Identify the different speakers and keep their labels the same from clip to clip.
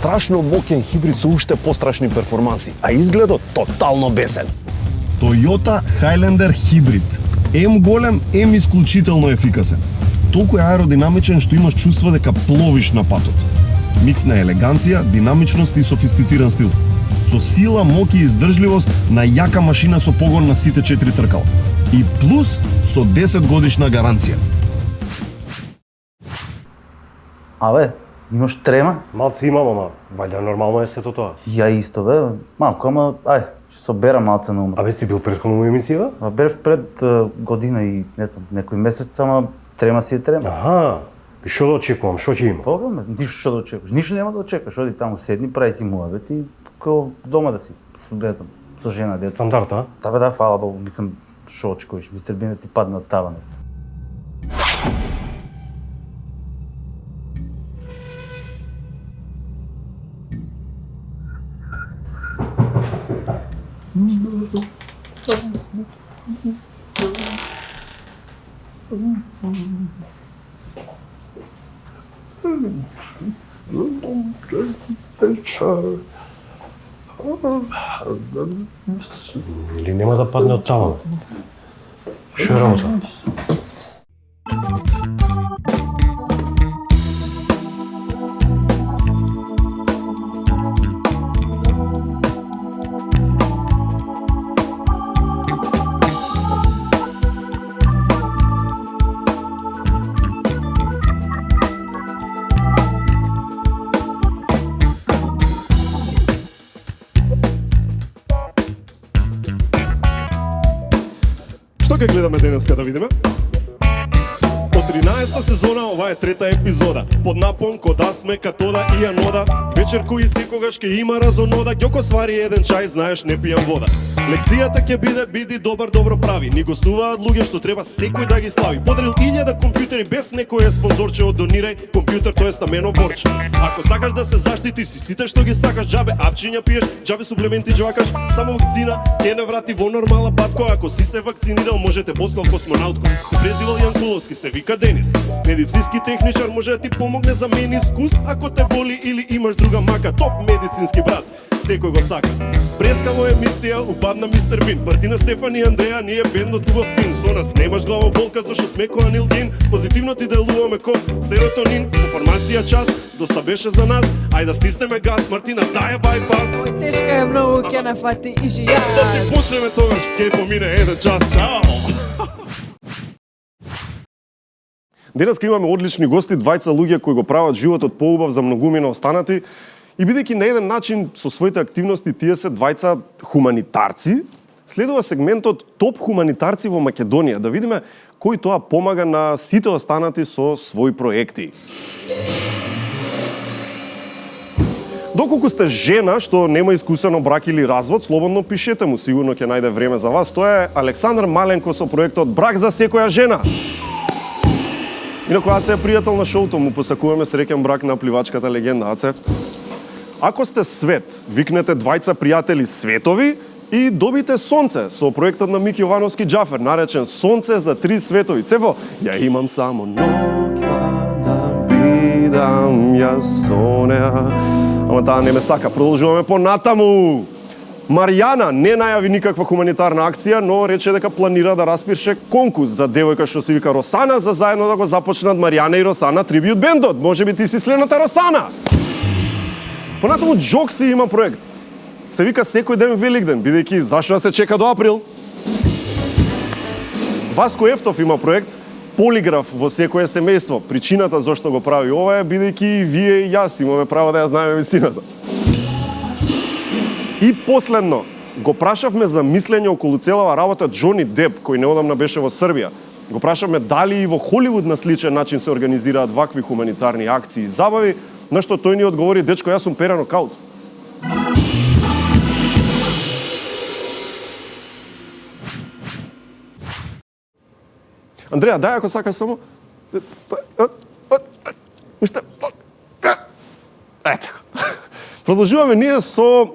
Speaker 1: страшно моќен хибрид со уште пострашни перформанси, а изгледот тотално бесен.
Speaker 2: Toyota Highlander Hybrid. М голем, М исклучително ефикасен. Толку е аеродинамичен што имаш чувство дека пловиш на патот. Микс на елеганција, динамичност и софистициран стил. Со сила, моќ и издржливост на јака машина со погон на сите 4 тркала. И плюс со 10 годишна гаранција.
Speaker 3: Абе, имаш трема?
Speaker 4: Малце имам, ама вајда нормално е сето тоа.
Speaker 3: Ја исто бе, малку, ама ај, ќе собера малце на ума.
Speaker 4: Абе си бил претходно во емисија?
Speaker 3: Бев пред година и не знам, некој месец, ама трема си е трема.
Speaker 4: Аха. И што да очекувам, што ќе има?
Speaker 3: Пога, ништо што да очекуваш, ништо нема да очекуваш, оди таму седни, прави си муабет и како дома да си со детето, со жена, дете.
Speaker 4: Стандард, а?
Speaker 3: Да бе, да, фала Богу, мислам, што очекуваш, мистер Бин да ти падне од таванот.
Speaker 4: Или нема да падне од таванот? Што е работа?
Speaker 2: Што ќе гледаме денеска да видиме? Од 13-та сезона ова е трета епизода. Под напон кода сме катода и анода. Вечер кој секогаш ќе има разонода. Ѓоко свари еден чај, знаеш не пијам вода. Лекцијата ќе биди добар, добро прави. Ни гостуваат луѓе што треба секој да ги слави. Подрил 1000 компјутери без некој спонзорче од донирај компјутер, тоа е стамено борче. Ако сакаш да се заштити си сите што ги сакаш, џабе апчиња пиеш, џабе суплементи џвакаш, само вакцина ќе не врати во нормална батко. Ако си се вакцинирал, можете послал космонаутко. Се презивал Јанкуловски, се вика Денис. Медицински техничар може да ти помогне за менискус, ако те боли или имаш друга мака. Топ медицински брат, секој го сака. Прескаво емисија, упадна мистер Бин. Мартина, Стефани, Андреја, ние бендот ува фин. Со нас немаш главоболка, зашо сме ко анилгин. Позитивно ти делуваме ко серотонин. Информација час, доста беше за нас. Ајде да стиснеме газ, Мартина, дај байпас.
Speaker 5: Ој, тешка е многу, ќе не фати и жија.
Speaker 2: Да се почнеме тогаш, ќе помине еден час. Чао! Денеска имаме одлични гости, двајца луѓе кои го прават животот поубав за многумина останати. И бидејќи на еден начин со своите активности тие се двајца хуманитарци, следува сегментот Топ хуманитарци во Македонија, да видиме кој тоа помага на сите останати со своји проекти. Доколку сте жена што нема искусено брак или развод, слободно пишете му, сигурно ќе најде време за вас. Тоа е Александар Маленко со проектот Брак за секоја жена. Инаку Аце е пријател на шоуто, му посакуваме среќен брак на пливачката легенда. Аце, ако сте свет, викнете двајца пријатели светови и добите сонце со проектот на Мики Јовановски Џафер, наречен Сонце за 3 светови. Цефо, ја имам само ноќа да бидам ја со неа. Ама таа не ме сака, продолжуваме понатаму. Маријана не најави никаква хуманитарна акција, но рече дека планира да распише конкурс за девојка што се вика Росана, за заедно да го започнат Маријана и Росана трибют бендот. Може би ти си следната Росана. Понатаму Джокси има проект. Се вика секој ден Великден, бидејќи зашо да се чека до април. Васко Ефтов има проект Полиграф во секое семејство. Причината зашто го прави ова е бидејќи вие и јас имаме право да ја знаеме вистината. И последно, го прашавме за мислење околу целава работа Џони Деп, кој неодамна беше во Србија. Го прашавме дали и во Холивуд на сличен начин се организираат вакви хуманитарни акции и забави, на што тој ни одговори: дечко, јас сум перано каут. Андреја, дај ако сакаш само. Уште. Ето. Продолжуваме ние со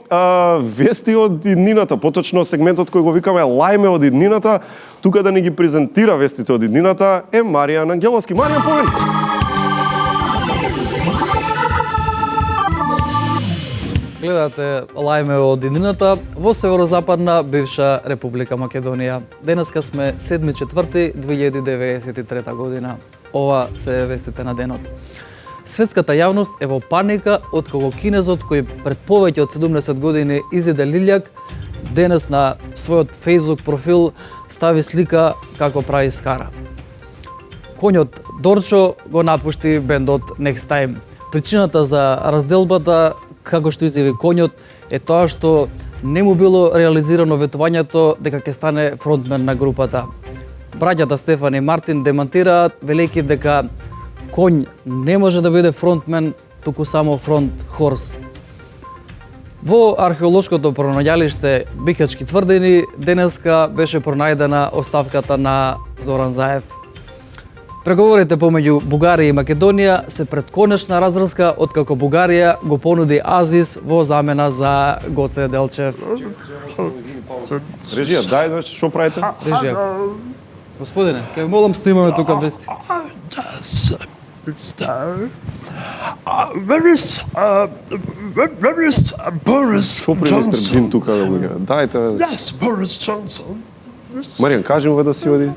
Speaker 2: вести од иднината, поточно сегментот кој го викаме Лајме од иднината. Тука да ни ги презентира вестите од иднината е Маријан Ангеловски. Маријан, повели!
Speaker 6: Гледате лајме од иднината во северозападна бивша Република Македонија. Денеска сме 7.4.2093 година. Ова се вестите на денот. Светската јавност е во паника од кога кинезот кој пред повеќе од 70 години изеде лилјак, денес на својот Facebook профил стави слика како прави скара. Коњот Дорчо го напушти бендот Next Time. Причината за разделбата, како што изјави коњот, е тоа што не му било реализирано ветувањето дека ќе стане фронтмен на групата. Браќата Стефан и Мартин демантираат, велејќи дека Коњ не може да биде фронтмен, туку само фронт хорс. Во археолошкото пронаѓалиште Бикачки тврдини денеска беше пронајдена оставката на Зоран Заев. Преговорите помеѓу Бугарија и Македонија се пред конечна разрска откако Бугарија го понуди Азис во замена за Гоце Делчев.
Speaker 1: Режија, дај, што правите?
Speaker 6: Режија. Господине, ке молам снимаме тука вести.
Speaker 4: Where is Boris
Speaker 1: Што при мистер
Speaker 4: Johnson?
Speaker 1: Бин тука да го гледа? Дајте.
Speaker 4: Yes, Boris Johnson.
Speaker 1: Маријан, кажи му да си оди.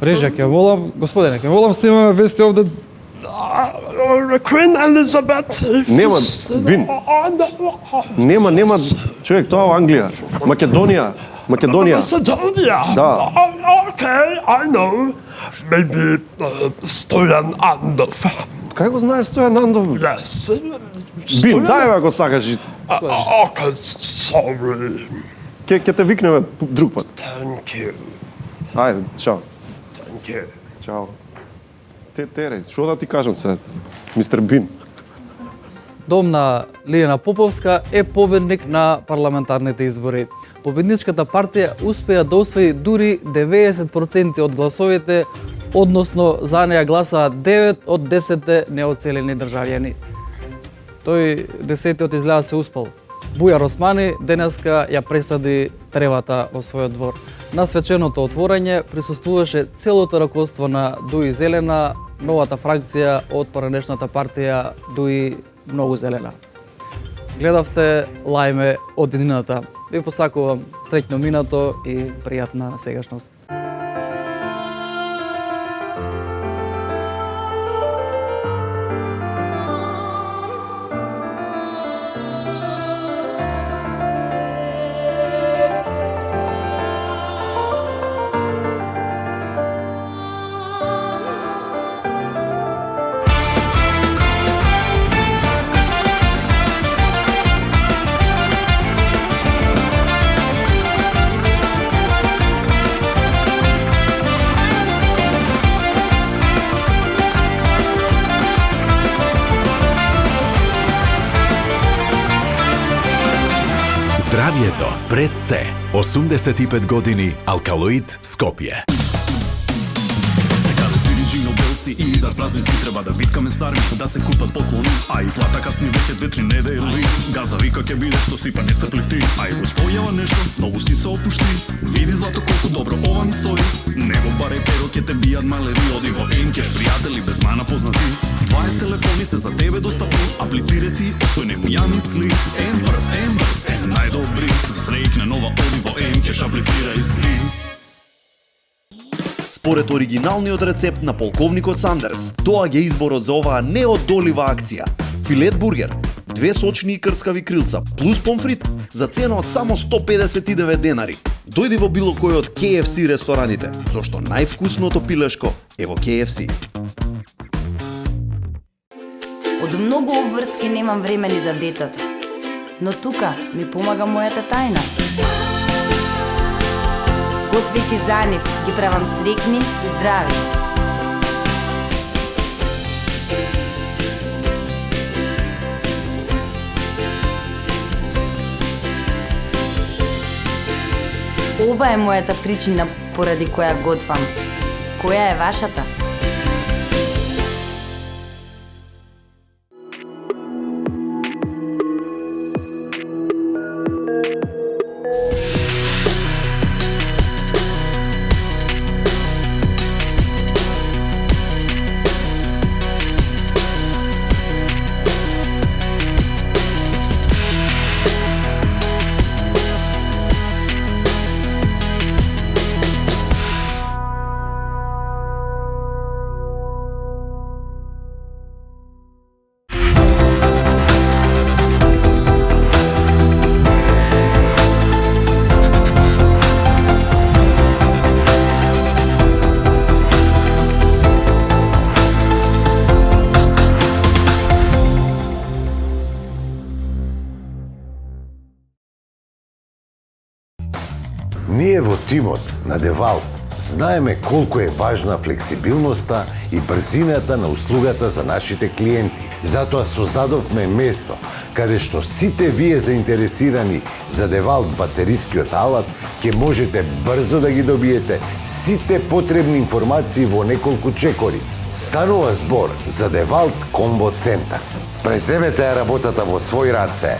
Speaker 6: Режија, ке молам, господине, ке молам снимаме вести овде.
Speaker 4: Queen Elizabeth.
Speaker 1: Нема, Бин. Нема, човек, тоа во Англија. Македонија.
Speaker 4: Macedonia.
Speaker 1: Да.
Speaker 4: Okay, I know. Maybe Stojan Andov.
Speaker 1: Кај го знаеш тоа Нандов?
Speaker 4: Yes.
Speaker 1: Бин, дај ако сакаш.
Speaker 4: Okay, sorry.
Speaker 1: Ќе те викнеме друг пат.
Speaker 4: Thank you.
Speaker 1: Ајде, чао.
Speaker 4: Thank you.
Speaker 1: Чао. Тере, што да ти кажам се, мистер Бин?
Speaker 6: Дом на Лиljana Поповска е победник на парламентарните избори. Победничката партија успеа да освои дури 90% од гласовите, односно за неја гласаа 9 од 10 неоцелени државјани. Тој 10-тиот изгледа се успел. Бујар Османи денеска ја пресади тревата во својот двор. На свеченото отворање присуствуваше целото раководство на Дуи Зелена, новата фракција од поранешната партија Дуи Многу Зелена. Гледавте лајме од иднината. Ви посакувам среќно минато и пријатна сегашност.
Speaker 7: Здравјето пред се. 85 години Алкалоид Скопје.
Speaker 8: И да празници треба да виткаме сарми, да се купат поклони, а и плата касни веќе 2-3 недели. Газда вика ќе биде што сипа не сте пливти, а и го спојава нешто, многу си се опушти. Види злато колку добро ова ми стои. Него баре перо ќе те бијат малери, оди во емкеш пријатели без мана познати. 20 телефони се за тебе достапни, аплицирај си, освој нему ја мисли. Ембрс, најдобри, за среќна нова оди во емкеш, аплицирај си.
Speaker 9: Според оригиналниот рецепт на полковникот Сандерс, доаѓа изборот за оваа неодолива акција. Филет бургер, 2 сочни и крцкави крилца, плюс помфрит, за цена од само 159 денари. Дојди во било кој од KFC рестораните, зашто највкусното пилешко е во KFC.
Speaker 10: Од многу обврски немам време ни за децата, но тука ми помага мојата тајна. Готвејќи за нив, ги правам среќни и здрави. Ова е мојата причина поради која готвам. Која е вашата?
Speaker 11: тимот на Девалт знаеме колку е важна флексибилноста и брзината на услугата за нашите клиенти. Затоа создадовме место каде што сите вие заинтересирани за Девалт батерискиот алат ќе можете брзо да ги добиете сите потребни информации во неколку чекори. Станува збор за Девалт Комбо Центар. Преземете ја работата во свој раце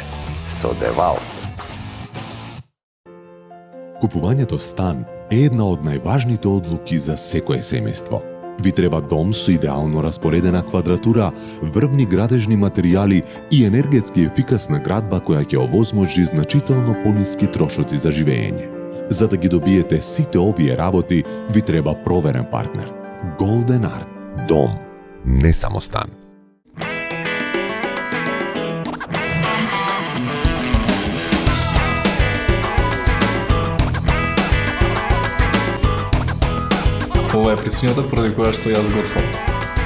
Speaker 11: со Девалт.
Speaker 12: Купувањето стан е една од најважните одлуки за секое семејство. Ви треба дом со идеално распоредена квадратура, врвни градежни материјали и енергетски ефикасна градба која ќе овозможи значително пониски трошоци за живење. За да ги добиете сите овие работи, ви треба проверен партнер. Golden Art. Дом, не само стан.
Speaker 13: Ова е причината поради која што јас готвам.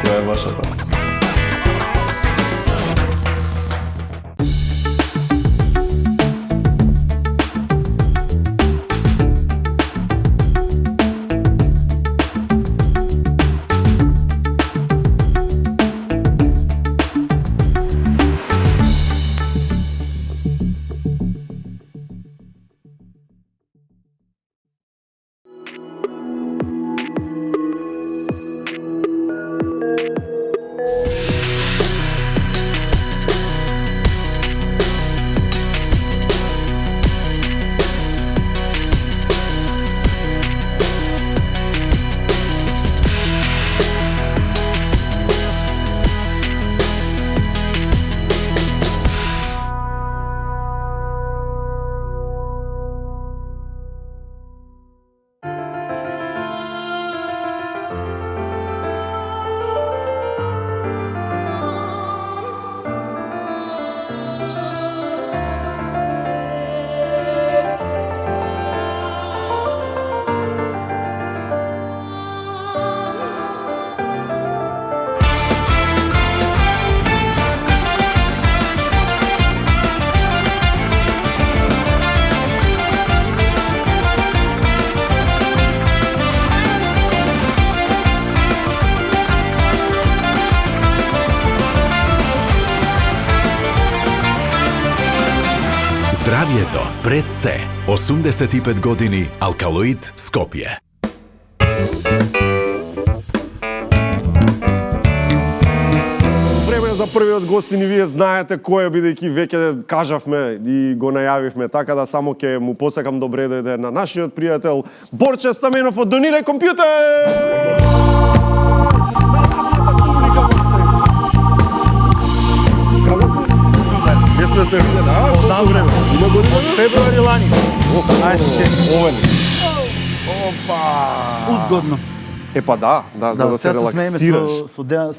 Speaker 13: Која е вашата?
Speaker 7: Здравието пред се. 85 години Алкалоид Скопје.
Speaker 2: Време за првиот гостин и вие знаете кој е, бидејќи веќе кажавме и го најавивме, така да само ќе му посакам добре дојде на нашиот пријател Борче Стаменов од Донирај компјутер! Не сме се видели, а? Колко време? Има година?
Speaker 3: Февруари лани.
Speaker 2: Овен.
Speaker 3: Опа! Узгодно.
Speaker 2: Па да, за да се релаксираш.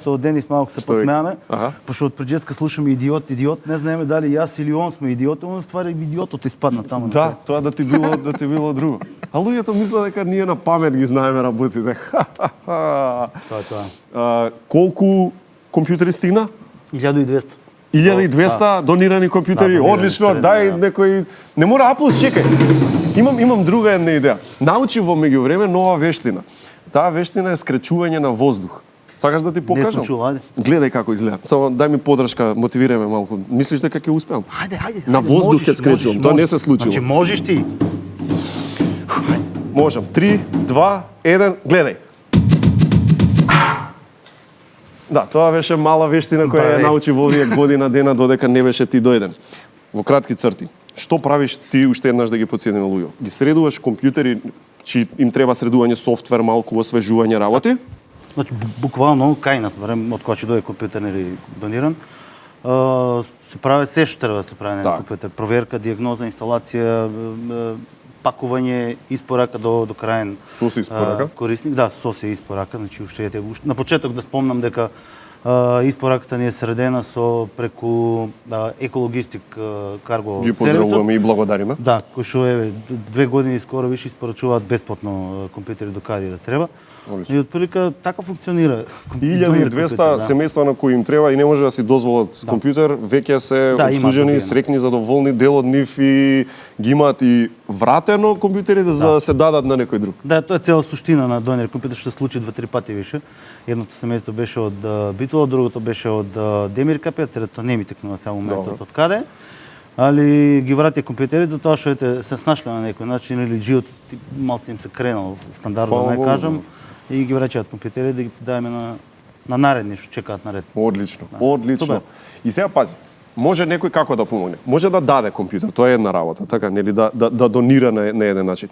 Speaker 3: Со Денис малку се посмеаме, пошто од преджеска слушаме идиот, не знаеме дали јас или он сме идиот, он ствари идиотот испадна таму.
Speaker 2: Да, тоа да ти било друго. А луѓето мислат дека ние на памет ги знаеме работите.
Speaker 3: Тоа.
Speaker 2: Колку компјутери стигна?
Speaker 3: 1200.
Speaker 2: 1200 донирани компјутери, одлично, дај некој... Не мора Apple, чекај. Имам друга една идеја. Научив во меѓувреме нова вештина. Таа вештина е скречување на воздух. Сакаш да ти покажам?
Speaker 3: Не случува, ајде.
Speaker 2: Гледај како изгледа. Само дај ми подршка, мотивирај ме малку. Мислиш дека ќе успеам?
Speaker 3: Ајде.
Speaker 2: На воздух ќе скречувам, тоа не се случило.
Speaker 3: Значи можеш ти.
Speaker 2: Можам. 3, 2, 1, гледај. Да, тоа беше мала вештина која ја научи во овие година дена додека не беше ти дојден. Во кратки црти. Што правиш ти уште еднаш да ги подсетиме луѓе? Ги средуваш компјутери, чи им треба средување софтвер, малку освежување работи?
Speaker 3: Значи буквално кај нас, барем од кога ќе дојде компјутер или дониран, се прави се што треба да се прави на компјутер. Проверка, диагноза, инсталација, пакување, испорака до крајен корисник. Да, со се испорака, значи уште на почеток да спомнам дека испораката ни е средена со преку Екологистик карго
Speaker 2: сервисот. Ги поздравуваме и благодариме.
Speaker 3: Да, кој што е 2 години скоро више испорачуваат бесплатно компјутери до каде да треба. И отприлика така функционира.
Speaker 2: 1200 семејства на кои им треба и не може да си дозволат компјутер, веќе се обслужени, срекни, задоволни, дел од нив и ги имаат и вратено компјутерите за да се дадат на некој друг.
Speaker 3: Да, тоа е цела суштина на донер компјутер, што се случи 2-3 пати више. Едното семејство беше од Битола, другото беше од Демир Капија, третото не ми текнува сега моментот од каде. Али ги вратија компјутерите затоа што се снашле на некој начин или джиот малце им се кренал стандардно, да не кажам, и ги враќаат компјутерите да ги даваме на наредни што чекаат наред.
Speaker 2: Одлично, одлично. И сега пази, може некој како да помогне? Може да даде компјутер, тоа е една работа, така нели да донира на еден начин.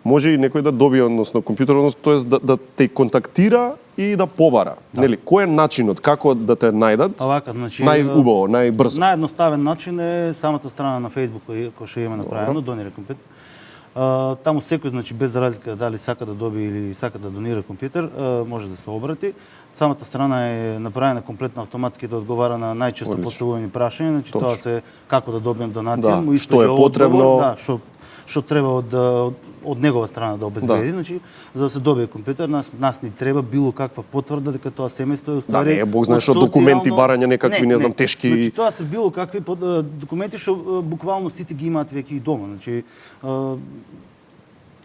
Speaker 2: Може и некој да добие односно компјутер, односно тоест да те контактира и да побара. Нели, кој е начинот како да те најдат?
Speaker 3: Овака, значи
Speaker 2: најубаво, најбрзо.
Speaker 3: Наједноставен начин е самата страна на Facebook која што има направено Донира компјутер. Таму секој, значи без разлика дали сака да добие или сака да донира компјутер, може да се обрати. Самата страна е направена комплетно автоматски да одговара на најчесто поставувани прашања, значи тоа се како да добием донација,
Speaker 2: да, што е потребно,
Speaker 3: да, што треба од негова страна да обезбеди, значи за да се добие компјутер, нас ни треба било каква потврда дека тоа семејство е уствари.
Speaker 2: Да, не е бог знае што документи барање некакви, не знам, тешки.
Speaker 3: Значи тоа се било какви документи што буквално сите ги имаат веќе и дома, значи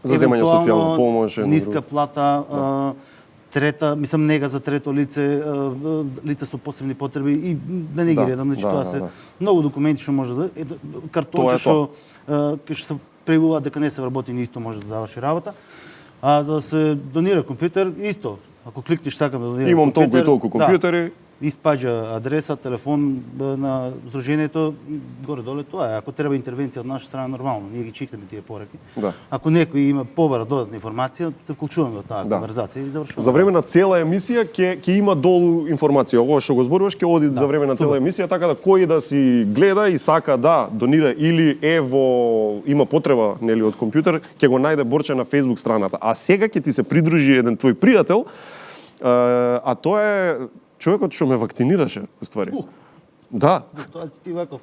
Speaker 2: за земање социјална помош,
Speaker 3: ниска плата, трета, мислам нега за трето лице, лице со посебни потреби и да не ги редам, значи тоа се многу документи што може да картонче што ќе се превува дека не се вработи ни исто може да заврши работа. А за да се донира компјутер исто, ако кликнеш така да донира
Speaker 2: имам толку и толку компјутери,
Speaker 3: испаѓа адреса, телефон на здружението, горе-доле тоа е. Ако треба интервенција од наша страна, нормално, ние ги читаме тие пораки.
Speaker 2: Да.
Speaker 3: Ако некој има побара додатна информација, се вклучуваме во таа конверзација и завршуваме.
Speaker 2: За време на цела емисија ќе има долу информација. Ова што го зборуваш ќе оди за време на цела емисија, така да кој да си гледа и сака да донира или има потреба нели од компјутер, ќе го најде Борче на Facebook страната. А сега ќе ти се придружи еден твој пријател, а тоа е човекот што ме вакцинираше, уствари. Да.
Speaker 3: Затоа си ти ваков.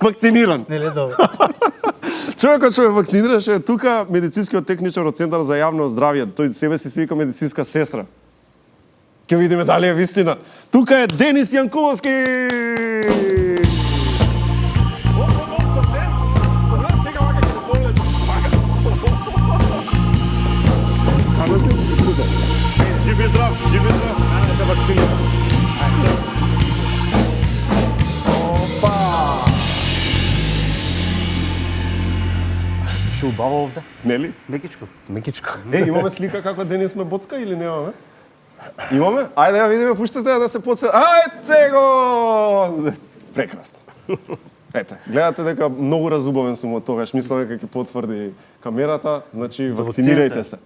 Speaker 2: Вакциниран.
Speaker 3: Нели добро.
Speaker 2: Човекот што ме вакцинираше е тука медицинскиот техничар од Центар за јавно здравје. Тој себе си вика медицинска сестра. Ќе видиме дали е вистина. Тука е Денис Јанковски. Живи здрав, живи здрав. Ајде да вакцинира. Опа!
Speaker 1: Ше убаво овде?
Speaker 2: Нели?
Speaker 3: Мекичко.
Speaker 1: Мекичко.
Speaker 2: Имаме слика како Денис ме боцка или немаме? Имаме? Ајде да видиме, пуштете да се подсе. Ајде го! Прекрасно. Ете, гледате дека многу разубавен сум од тогаш. Мислам дека ќе потврди камерата, значи вакцинирајте се.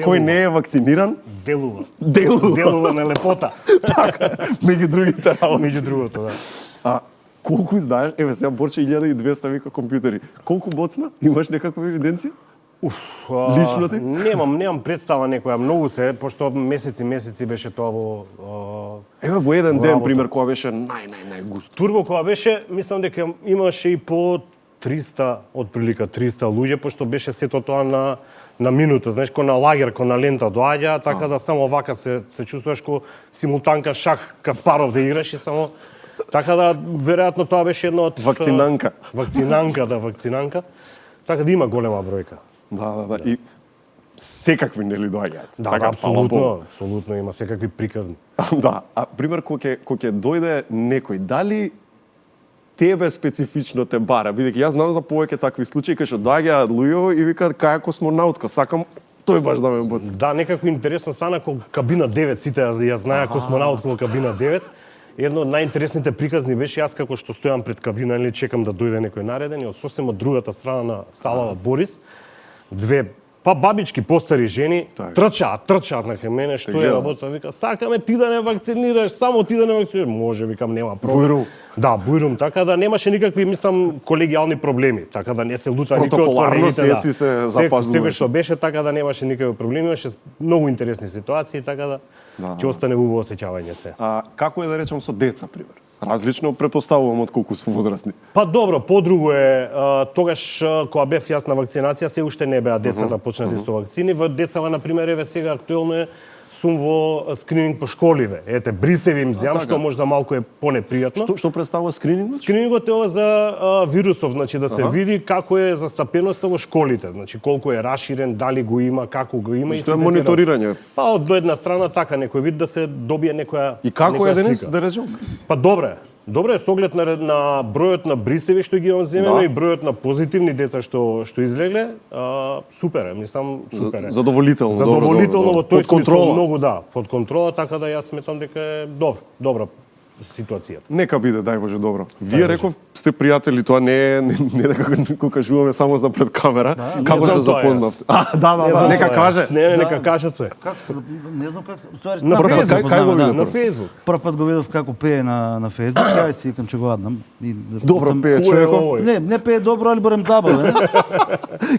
Speaker 2: Кој не е вакциниран?
Speaker 1: Делува.
Speaker 2: Делува.
Speaker 1: Делува на лепота.
Speaker 2: Така, меѓу другите работи.
Speaker 1: Меѓу другото, да.
Speaker 2: А колку издаеш? Еве сега Борче 1200 вика компјутери. Колку боцна? Имаш некаква евиденција? Лично ти?
Speaker 1: Немам представа некоја, многу се, пошто месеци беше тоа во
Speaker 2: Еве во еден ден пример кога беше најгуст.
Speaker 1: Турбо кога беше, мислам дека имаше и по 300 отприлика 300 луѓе, пошто беше сето тоа на минута, знаеш, ко на лагер, ко на лента доаѓа, така да само вака се чувствуваш ко симултанка шах Каспаров да играш и само така да веројатно тоа беше едно од
Speaker 2: вакцинанка.
Speaker 1: Вакцинанка. Така да има голема бројка.
Speaker 2: Да. И секакви нели доаѓаат.
Speaker 1: Да,
Speaker 2: така,
Speaker 1: апсолутно има секакви приказни.
Speaker 2: Да, а пример кога ќе дојде некој, дали тебе специфично те бара, бидејќи јас знам за повеќе такви случаи кај што доаѓаат луѓе и викаат кај космонаутка, сакам тој баш да ме боцка.
Speaker 1: Да, некако интересно стана кога кабина 9, сите ја знаеа космонаут кога кабина 9. Едно од најинтересните приказни беше јас како што стојам пред кабина или чекам да дојде некој нареден и од сосем од другата страна на салава Борис, две бабички постари жени трчаат на мене, што е работа, вика, сакаме ти да не вакцинираш, само ти да не вакцинираш. Може, викам, нема проблем.
Speaker 2: Бујрум.
Speaker 1: Да, бујрум, така да немаше никакви, мислам, колегијални проблеми, така да не се лута никој од колегите.
Speaker 2: Си се запазуваше.
Speaker 1: Секој што беше, така да немаше никакви проблеми, имаше многу интересни ситуации, така да ќе остане убаво осеќавање се.
Speaker 2: А како е да речам со деца, пример? Различно претпоставувам од колку су возрастни.
Speaker 1: Па добро, подруго е, тогаш кога бев јас на вакцинација, се уште не беа децата почнати со вакцини. Во децава, например, еве сега актуелно е сум во скрининг по школиве. Ете, Брисеви им земам, што можда малку е понепријатно.
Speaker 2: Што представува скринингот?
Speaker 1: Скринингот е ова за вирусов, значи да се види како е застапеноста во школите, значи колку е раширен, дали го има, како го има и
Speaker 2: Што е мониторирање?
Speaker 1: Па од до една страна така некој вид да се добие некоја
Speaker 2: И како е денес,
Speaker 1: слика.
Speaker 2: да речем?
Speaker 1: Па добре. Добре, со оглед на бројот на брисеви што ги земеме и бројот на позитивни деца што излегле, супер е, мислам супер е.
Speaker 2: Задоволително.
Speaker 1: Задоволително во тој
Speaker 2: Под контрола.
Speaker 1: многу да, под контрола, така да јас сметам дека е добра ситуацијата.
Speaker 2: Нека биде, дај Боже, добро. Вие реков сте пријатели, тоа не е не дека го кажуваме само за пред камера. Како се запознавте? Да, нека каже.
Speaker 1: Нека каже тој.
Speaker 3: Не знам как.
Speaker 1: На Facebook,
Speaker 2: кај го видов?
Speaker 1: На Facebook.
Speaker 3: Прв пат го видов како пее на Facebook, ја си викам че го аднам.
Speaker 2: Добро пее човеков.
Speaker 3: Не пее добро, али барем забавен.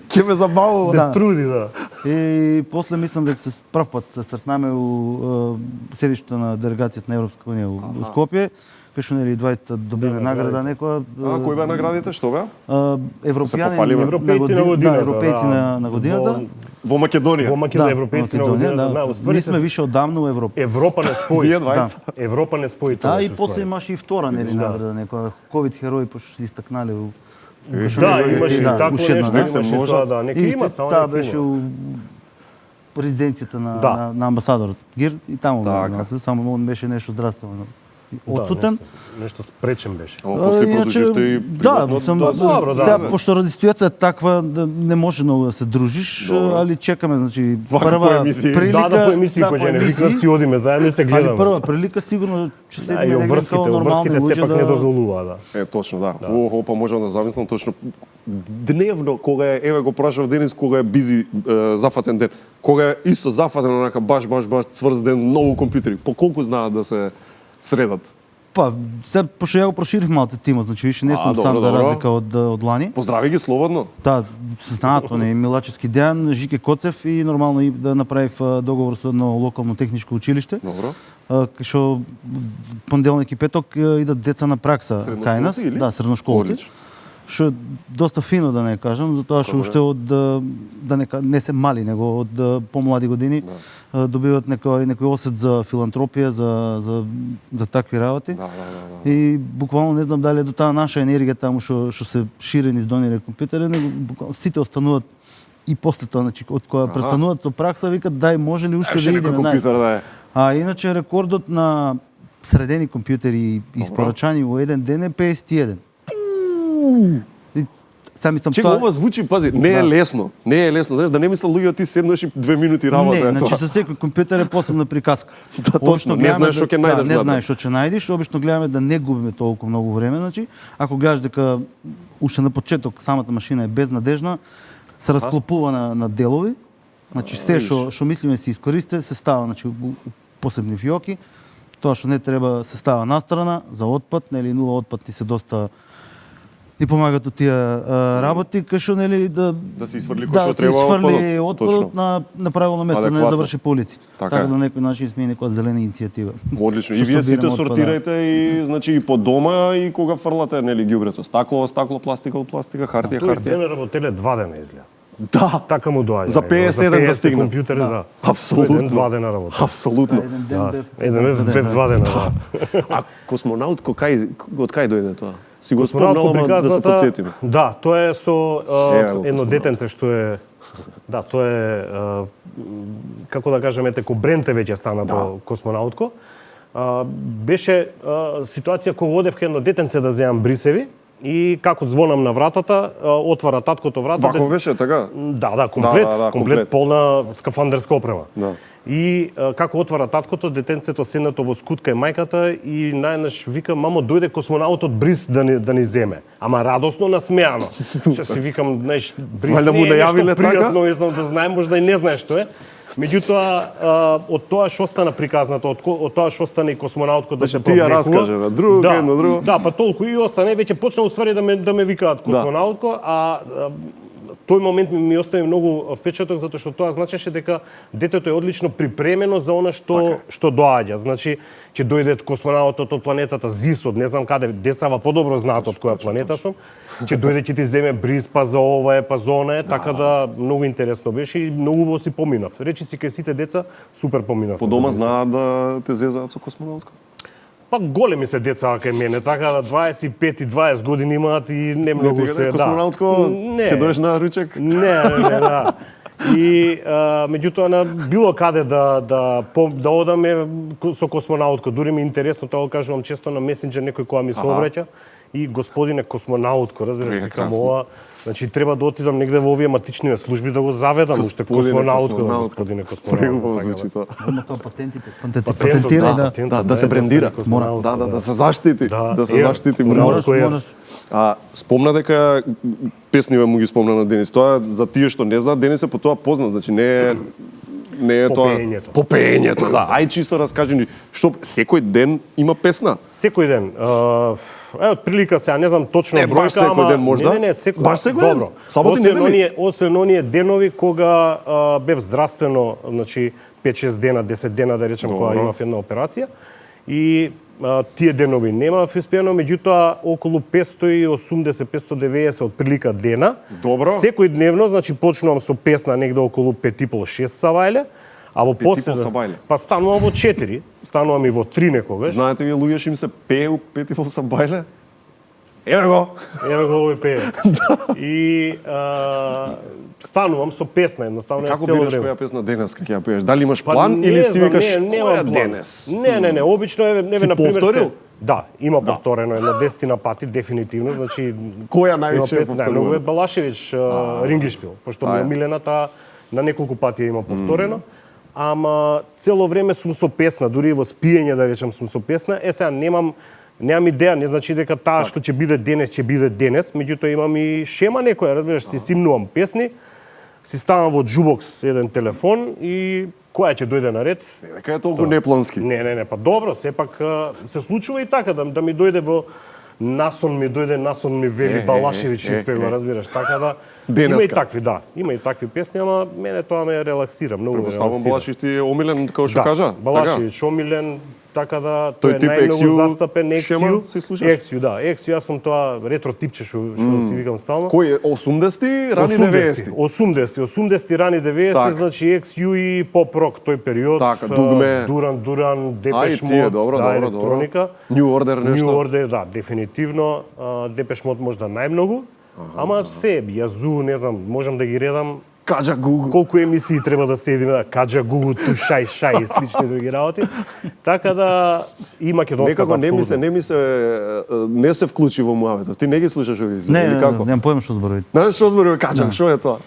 Speaker 2: Ке ме забавува.
Speaker 1: Се труди, да.
Speaker 3: И после мислам дека се прв пат се сретнаме у седиште на делегацијата на Европска унија у Скопје. Пеше нели 20 добивме награда некоја.
Speaker 2: Кои беа наградите? Што беа?
Speaker 3: Европјани
Speaker 1: европејци на годината.
Speaker 3: Европејци на годината.
Speaker 2: Во Македонија.
Speaker 1: Во Македонија европејци на годината.
Speaker 3: Ние сме више одамна у Европа.
Speaker 1: Европа не спои.
Speaker 2: Вие двајца.
Speaker 1: Европа не спои тоа.
Speaker 3: И после имаше и втора нели награда некоја ковид херои пошто се истакнале у
Speaker 1: Да, имаше такво нешто, имаше
Speaker 2: може.
Speaker 1: тоа, да, нека има, само
Speaker 3: таа
Speaker 1: нека
Speaker 3: беше
Speaker 1: има.
Speaker 3: у резиденцијата на амбасадорот Гир и таму беше, само он беше нешто здравствено отсутен.
Speaker 1: Нешто спречен беше.
Speaker 2: После продолживте и приватно.
Speaker 1: Добро,
Speaker 3: да. Пошто ради ситуација таква да не може многу да се дружиш, али чекаме, значи прва прилика.
Speaker 1: Да, по емисии кој не викнат си одиме заедно и се гледаме.
Speaker 3: Али прва прилика сигурно ќе се
Speaker 1: и обврските сепак не дозволува, да.
Speaker 2: Точно, да. Па можам да замислам точно дневно кога е, еве го прашав Денис кога е бизи зафатен ден. Кога е исто зафатен онака баш цврз ден, многу компјутери. По колку знаат да се средат?
Speaker 3: Па, се пошто ја го проширив малце тимот, значи више не сум сам за разлика од лани.
Speaker 2: Поздрави ги слободно.
Speaker 3: Да, знаат они Милачевски Дејан, Жике Коцев и нормално и да направив договор со едно локално техничко училиште.
Speaker 2: Добро.
Speaker 3: Кај што понеделник и петок идат деца на пракса кај нас, да, средношколци. Што е доста фино да не кажам, затоа што уште од да не се мали, него од помлади години добиваат некој осет за филантропија, за такви работи. И буквално не знам дали е до таа наша енергија таму што се шири низ донире компјутери, него буквално сите остануваат и после тоа, значи од кога престануваат со пракса викат дај може ли уште да идеме
Speaker 2: најде.
Speaker 3: А иначе рекордот на средени компјутери испорачани во еден ден е 51.
Speaker 2: Чека, ова звучи, пази, не е лесно. Не е лесно, знаеш, да не мисля луѓе ти седнеш и 2 минути работа.
Speaker 3: Не, значи со секој компјутер е посебна приказка.
Speaker 2: Да, точно, не знаеш што ќе најдеш.
Speaker 3: Не знаеш што ќе најдеш, обично гледаме да не губиме толку многу време, значи, ако гледаш дека уште на почеток самата машина е безнадежна, се расклопува на делови, значи се што мислиме се искористи, се става, значи, посебни фиоки, тоа што не треба се става настрана за отпад, нели нула отпад ти се доста ни помагат од тие работи, кај што нели да
Speaker 2: се изфрли кој што треба
Speaker 3: отпадот на правилно место, не заврши по улици. Така да на некој начин сме некоја зелена иницијатива.
Speaker 2: Одлично. И вие сите сортирајте и значи и по дома и кога фрлате нели ѓубрето, стакло, пластика, хартија.
Speaker 1: Тој ден работеле 2 дена изгледа.
Speaker 2: Да,
Speaker 1: така му доаѓа.
Speaker 2: За 57 да стигне
Speaker 1: компјутери, да.
Speaker 2: Апсолутно.
Speaker 1: 2 дена работа.
Speaker 2: Апсолутно.
Speaker 1: Еден бев 2 дена, да.
Speaker 2: А космонаут од кај дојде тоа? Си го спомнала, да се подсетиме.
Speaker 1: Да, тоа е со едно детенце што е тоа е како да кажеме теко бренте веќе стана до космонаутко. Беше ситуација кога одев кај едно детенце да земам брисеви и како звонам на вратата, отвара таткото вратата.
Speaker 2: Вако беше така?
Speaker 1: Да, комплет полна скафандерска опрема. И како отвара таткото, детенцето седнато во скут кај мајката и најнаш вика, мамо, дојде космонаутот Брис да ни земе. Ама радосно насмеано. Што си викам, знаеш, Брис не е нешто пријатно, не знам да знаем, можда и не знае што е. Меѓутоа, од тоа што стана приказната, од тоа што стана и космонауткот да се
Speaker 2: провлекува. Ти ја раскаже, друго, едно друго.
Speaker 1: Да, па толку и остане, веќе почна уствари да ме викаат космонаутко, а тој момент ми остави многу впечаток затоа што тоа значеше дека детето е одлично припремено за она што доаѓа. Значи, ќе дојде космонаутот од планетата ЗИС, од не знам каде, децава подобро знаат од која планета сум. Ќе дојде ќе ти земе бриз, па за ова е, па за она е, така да многу интересно беше и многу убаво си поминав. Речи си кај сите деца супер поминав.
Speaker 2: По дома знаат да те зезаат со космонаутка?
Speaker 1: Па големи се деца кај мене, така да 25 и 20 години имаат и не многу се, да.
Speaker 2: Космонаутко, ќе доеш на ручек?
Speaker 1: Не, да. И меѓутоа на било каде да одаме со космонаутко, дури ми е интересно, тоа го кажувам често на месенџер некој која ми се обраќа и господине космонаутко, разбираш, викам ова, значи треба да отидам негде во овие матични служби да го заведам уште космонаутко, господине космонаутко.
Speaker 2: Преубаво звучи тоа.
Speaker 3: Има тоа патентите.
Speaker 2: Да се брендира. Да се заштити, да се заштити. Спомна дека песниве му ги спомна на Денис. Тоа за тие што не знаат, Денис е по тоа познат, значи не е тоа попеењето, да. Ај чисто раскажи ни што секој ден има песна.
Speaker 1: Секој ден. Од прилика сега не знам точно бројка,
Speaker 2: баш секој ден можда?
Speaker 1: Не, секој.
Speaker 2: Баш секој ден?
Speaker 1: Добро.
Speaker 2: Саботи недели?
Speaker 1: Освен оние денови кога бев здравствено, значи 5-6 дена, 10 дена да речем кога имав една операција и тие денови немав испеано, меѓутоа околу 580-590 од прилика дена.
Speaker 2: Добро.
Speaker 1: Секој дневно, значи почнувам со песна негде околу 5,5-6 савајле, а во после па станувам во 4, станувам и во 3 некогаш.
Speaker 2: Знаете ви луѓе што им се пее у 5,5 сабајле? Еве го
Speaker 1: овој пее. И станувам со песна едноставно
Speaker 2: како
Speaker 1: цело
Speaker 2: бираш
Speaker 1: време.
Speaker 2: која песна денес ќе ја пееш? Дали имаш план или си викаш која денес?
Speaker 1: Не, обично еве на пример
Speaker 2: повторил?
Speaker 1: Да, има повторено една 10 пати дефинитивно, значи
Speaker 2: која највеќе е повторено?
Speaker 1: Многу е Балашевич Рингишпил, пошто ми омилената на неколку пати има повторено. Ама цело време сум со песна, дури и во спиење да речем сум со песна. Сега немам идеја, не значи дека таа што ќе биде денес, меѓутоа имам и шема некоја, разбираш, си симнувам песни, си ставам во джубокс еден телефон и која ќе дојде на ред.
Speaker 2: Дека е толку неплански.
Speaker 1: Не, па добро, сепак се случува и така да ми дојде во насон ми вели Балашевич испева, разбираш, така да има и такви, да. Има и такви песни, ама мене тоа ме релаксира, многу ме релаксира.
Speaker 2: Балашевич ти е омилен, како што кажа?
Speaker 1: Балашевич омилен, така да
Speaker 2: тој тип
Speaker 1: најмногу застапен
Speaker 2: XU се слушаш?
Speaker 1: XU, да. XU, јас сум тоа ретро типче што си викам стално.
Speaker 2: Кој е 80-ти, рани 90-ти?
Speaker 1: 80-ти, рани 90-ти, значи XU и поп рок тој период.
Speaker 2: Така, Дугме.
Speaker 1: Дуран, Депеш Мод,
Speaker 2: добро,
Speaker 1: електроника.
Speaker 2: New Order нешто?
Speaker 1: New Order, да, дефинитивно. Депеш Мод можда најмногу. Ама се, Јазу, не знам, можам да ги редам.
Speaker 2: Каджа Гугу.
Speaker 1: Колку емисии треба да седиме, да, Каджа Гугу, Тушај, Шај и слични други работи. Така да и македонската апсолутно.
Speaker 2: Не се вклучи во муаветот. Ти не ги слушаш овие излози, или како?
Speaker 3: Немам појма што зборувате.
Speaker 2: Знаеш што зборува Каджа, што е тоа?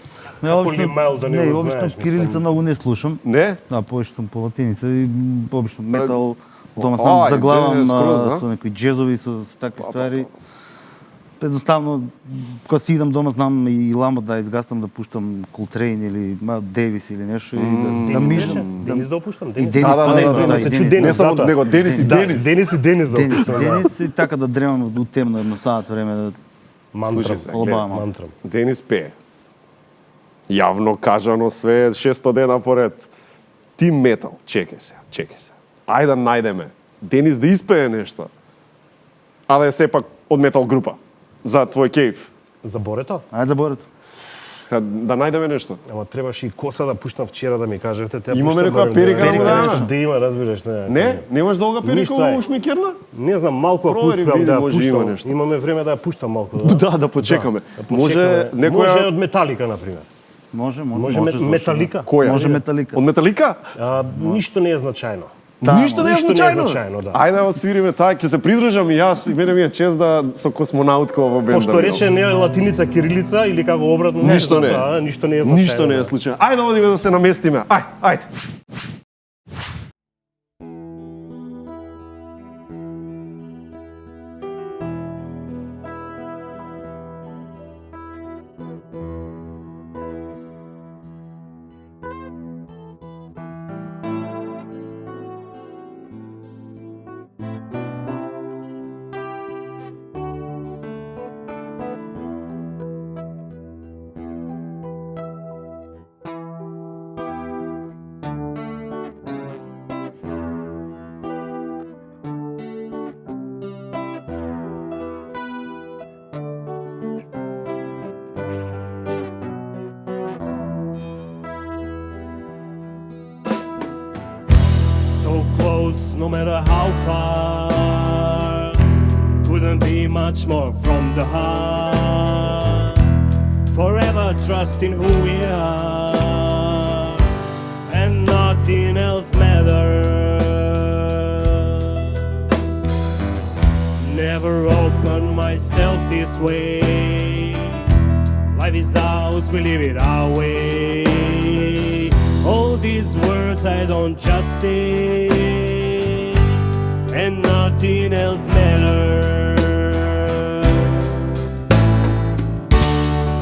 Speaker 3: Не, обично кирилица многу не слушам.
Speaker 2: Не?
Speaker 3: Да, повеќе сум по латиница и обично метал, дома знам заглавам со некои джезови, со такви ствари. Едноставно, кога си идам дома, знам и ламба да изгасам, да пуштам Колтрейн или Девис или нешто и да мижам.
Speaker 1: Денис да опуштам.
Speaker 3: И Денис,
Speaker 2: не само него, Денис и Денис.
Speaker 1: Денис и Денис да опуштам.
Speaker 3: Денис и така да дремам до темно едно саат време.
Speaker 1: Мантрам.
Speaker 2: Денис пее. Јавно кажано све 600 дена поред. Ти метал, чекај се. Ајде да најдеме. Денис да испее нешто. А да е сепак од метал група. За твој кейф.
Speaker 1: За Борето?
Speaker 3: Ајде за Борето.
Speaker 2: Сега да најдеме нешто.
Speaker 1: Ама требаше и коса да пуштам вчера да ми кажете.
Speaker 2: Имаме некоја перика
Speaker 1: да има, разбираш, не.
Speaker 2: Не, немаш долга перика во шмикерна?
Speaker 1: Не знам, малку ако успеам да ја пуштам. Имаме време да ја пуштам малку.
Speaker 2: Да почекаме. Може некоја
Speaker 1: Може од Металика на пример.
Speaker 3: Може
Speaker 1: Металика.
Speaker 2: Која?
Speaker 3: Може Металика.
Speaker 2: Од Металика?
Speaker 1: Ништо не е значајно.
Speaker 2: Ништо не е значајно.
Speaker 1: Да.
Speaker 2: Ајде да отсвириме таа, ќе се придружам и јас, и мене ми е чест да со космонаутко во бенда.
Speaker 1: Пошто рече не е латиница, кирилица или како обратно.
Speaker 2: Ништо не.
Speaker 1: Ништо не е значајно.
Speaker 2: Ништо не е случајно. Ајде одиме да се наместиме. Ајде.
Speaker 1: So close, no matter how far. Couldn't be much more from the heart. Forever trusting who we are, and nothing else matters. Never opened myself this way. Life is ours, we live it our way. All these words I don't just say, and nothing else matters.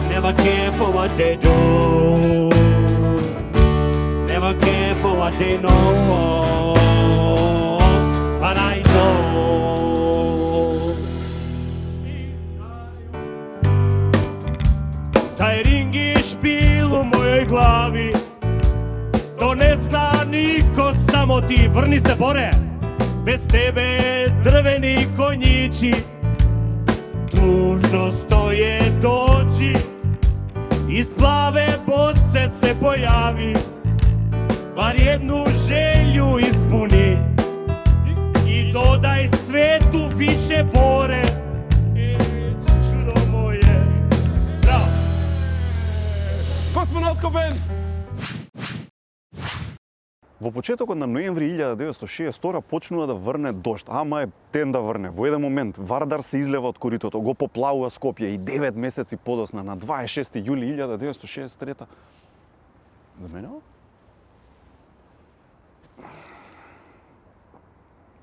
Speaker 1: Never care for what they do, never care for what they know, but I know taj ring je špil u mojoj glavi. To ne zna niko, samo ti. Vrni se, Bore, bez tebe drveni konjići tužno stoje. Dođi, iz plave boce se pojavi, bar jednu želju ispuni i dodaj svetu više Bore. Čudo moje. Bravo. Космонавтко бенд!
Speaker 14: Во почетокот на ноември 1962 почнува да врне дожд. Ама е ден да врне. Во еден момент Вардар се излева од коритото, го поплавува Скопје и 9 месеци подосна, на 26 јули 1963. За мене?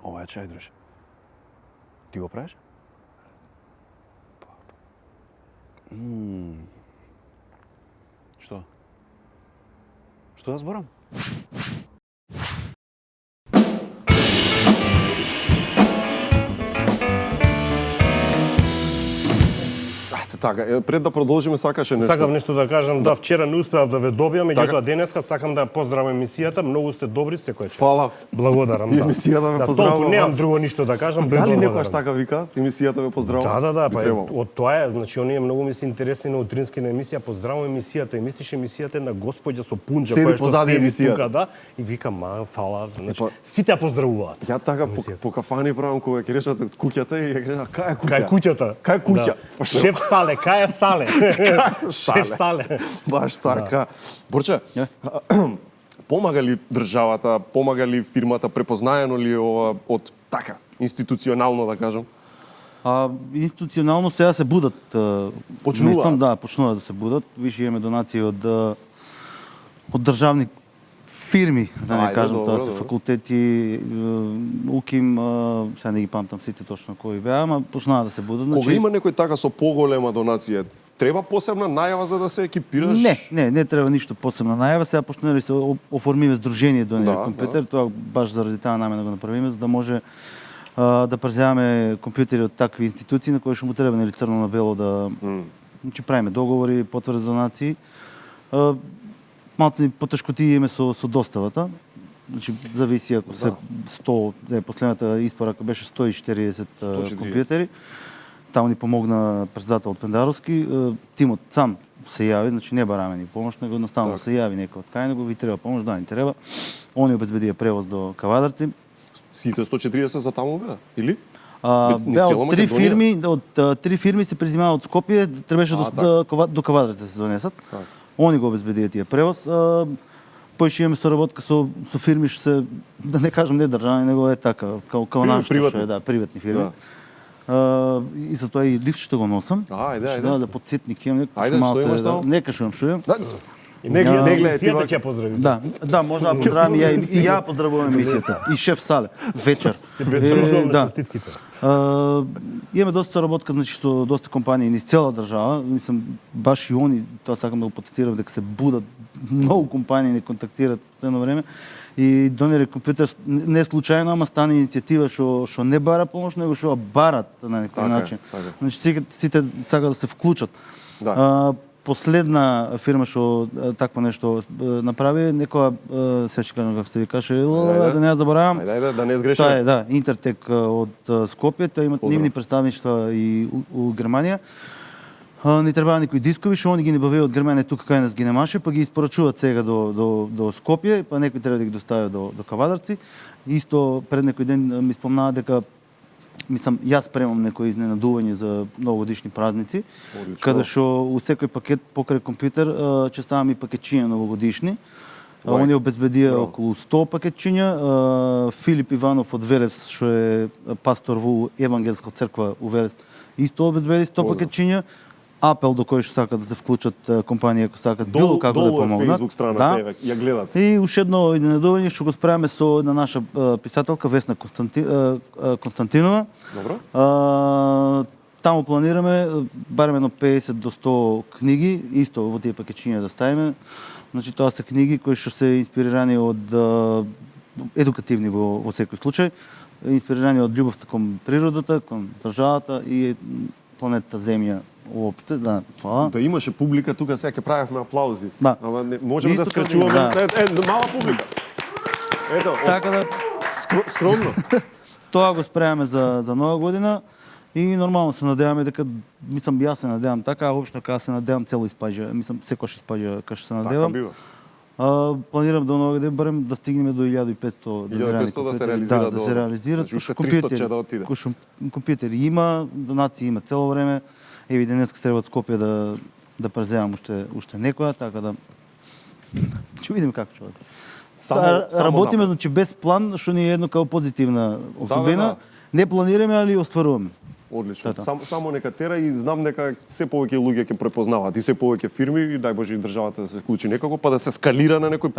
Speaker 14: Ова е чај, друже. Ти го правиш? Што? Што да зборам?
Speaker 2: Така, пред да продолжиме, сакаше нешто.
Speaker 1: Сакам нешто да кажам, да, вчера не успеав да ве добиам, меѓутоа денеска сакам да поздравам емисијата, многу сте добри секој час.
Speaker 2: Фала.
Speaker 1: Благодарам, да.
Speaker 2: Емисијата ве поздравува.
Speaker 1: Толку немам друго ништо да кажам,
Speaker 2: Дали некојаш така вика? Емисијата ве поздравува.
Speaker 1: Да, па од тоа е, значи оние многу ми се интересни на утрински на емисија, поздравувам емисијата, и мислиш емисијата е на господја со пунџа
Speaker 2: која што седи тука,
Speaker 1: да, и викам, фала, значи сите ја поздравуваат.
Speaker 2: Ја така по кафани правам кога ќе речат куќата и ја кажа, кај е куќа?
Speaker 1: Кај куќата?
Speaker 2: Кај куќа?
Speaker 1: Шеф Сале, кај е Сале? Шеф Сале.
Speaker 2: Баш така. Борче, помага ли државата, помага ли фирмата, препознаено ли ова од така, институционално да кажам?
Speaker 3: Институционално сега се будат.
Speaker 2: Почнуваат.
Speaker 3: Да, почнуваат да се будат. Више имаме донации од државни фирми, да не кажам, тоа се факултети, УКИМ, сега не ги памтам сите точно кои беа, ама почнаа да се будат.
Speaker 2: Кога има некој така со поголема донација, треба посебна најава за да се екипираш?
Speaker 3: Не треба ништо посебна најава. Сега почнали се оформиме здружение до компјутер, тоа баш заради таа намена го направиме, за да може да преземаме компјутери од такви институции на кои што му треба нели црно на бело да значи правиме договори, потврди за донации. Малце потешкотии име со доставата. Значи зависи ако се 100, последната испорака беше 140 компјутери. Таму ни помогна председател од Пендаровски. Тимот сам се јави, значи не бараме ни помош, него едноставно се јави некој од кај него, ви треба помош, да ни треба. Они обезбедија превоз до Кавадарци.
Speaker 2: Сите 140 за таму беа, или?
Speaker 3: Беа од три фирми се презимаа од Скопје, требаше до Кавадарци да се донесат. Они го обезбедија тие превоз. Поише имаме соработка со фирми што се, да не кажам не државни, него е така, као нашто што е, да, приватни фирми. И затоа и лифт што го носам.
Speaker 2: Ајде.
Speaker 3: Да подсетник имам
Speaker 2: некој малце.
Speaker 3: Не кажувам што имам.
Speaker 1: Не гледај, ти ќе поздрави.
Speaker 3: Да, може да поздравам и ја поздравувам емисијата. И шеф Сале вечер.
Speaker 1: Да. Честитките.
Speaker 3: Имаме доста соработка, значи со доста компании низ цела држава. Мислам баш и они, тоа сакам да го потетирам дека се будат многу компании не контактираат едно време. И донере компјутер не случајно, ама стана иницијатива што не бара помош, него што барат на некој начин. Значи сите сакаат да се вклучат. Последна фирма што такво нешто направи, некоја се ќе кажам како се ви каже, да не ја заборавам.
Speaker 2: Ајде, да не сгрешам.
Speaker 3: Тоа е, да, Интертек од Скопје, тоа имат нивни представништва и у Германија. Ни требаа некои дискови, што они ги набавеа од Германија тука кај нас ги немаше, па ги испорачуваат сега до Скопје, па некои треба да ги доставят до Кавадарци. Исто пред некој ден ми спомнаа дека јас спремам некои изненадување за новогодишни празници, каде што у секој пакет покрај компјутер ќе ставам и пакетчиња новогодишни. Они обезбедија околу 100 пакетчиња. Филип Иванов од Велес, што е пастор во Евангелска црква у Велес, исто обезбеди 100 пакетчиња. Апел до кој што сакат да се вклучат компанија, ако сакат било како да помогнат.
Speaker 2: Долу е Facebook страната, ја гледат.
Speaker 3: И уште едно изненадување што го справиме со една наша писателка Весна Константинова.
Speaker 2: Добро.
Speaker 3: Таму планираме барем едно 50 до 100 книги, исто во тие пакетчиња да ставиме. Значи тоа се книги кои што се инспирирани од едукативни во секој случај, инспирирани од љубовта кон природата, кон државата и планетата Земја уопште, да, тоа.
Speaker 2: Да имаше публика тука, сега ќе правевме аплаузи.
Speaker 3: Да.
Speaker 2: Ама не можеме да скрачуваме. Мала публика. Ето,
Speaker 3: така да
Speaker 2: скромно.
Speaker 3: Тоа го спремаме за нова година и нормално се надеваме дека јас се надевам така, а општо кога се надевам цело испаѓа, секој ќе испаѓа кај што се надевам.
Speaker 2: Така бива.
Speaker 3: Планирам до нова година барем да стигнеме до 1500
Speaker 2: 1500 да се реализира,
Speaker 3: да се реализира.
Speaker 2: Уште 300 ќе да отиде.
Speaker 3: Компјутери има, донации има цело време. Еви денеска треба од Скопје да преземам уште некоја, така да ќе видиме како човек. Работиме значи без план, што ни е едно како позитивна особина. Не планираме, али остваруваме.
Speaker 2: Одлично. Само нека тера и знам дека се повеќе луѓе ќе препознаваат и се повеќе фирми и дај Боже и државата да се вклучи некако, па да се скалира на некој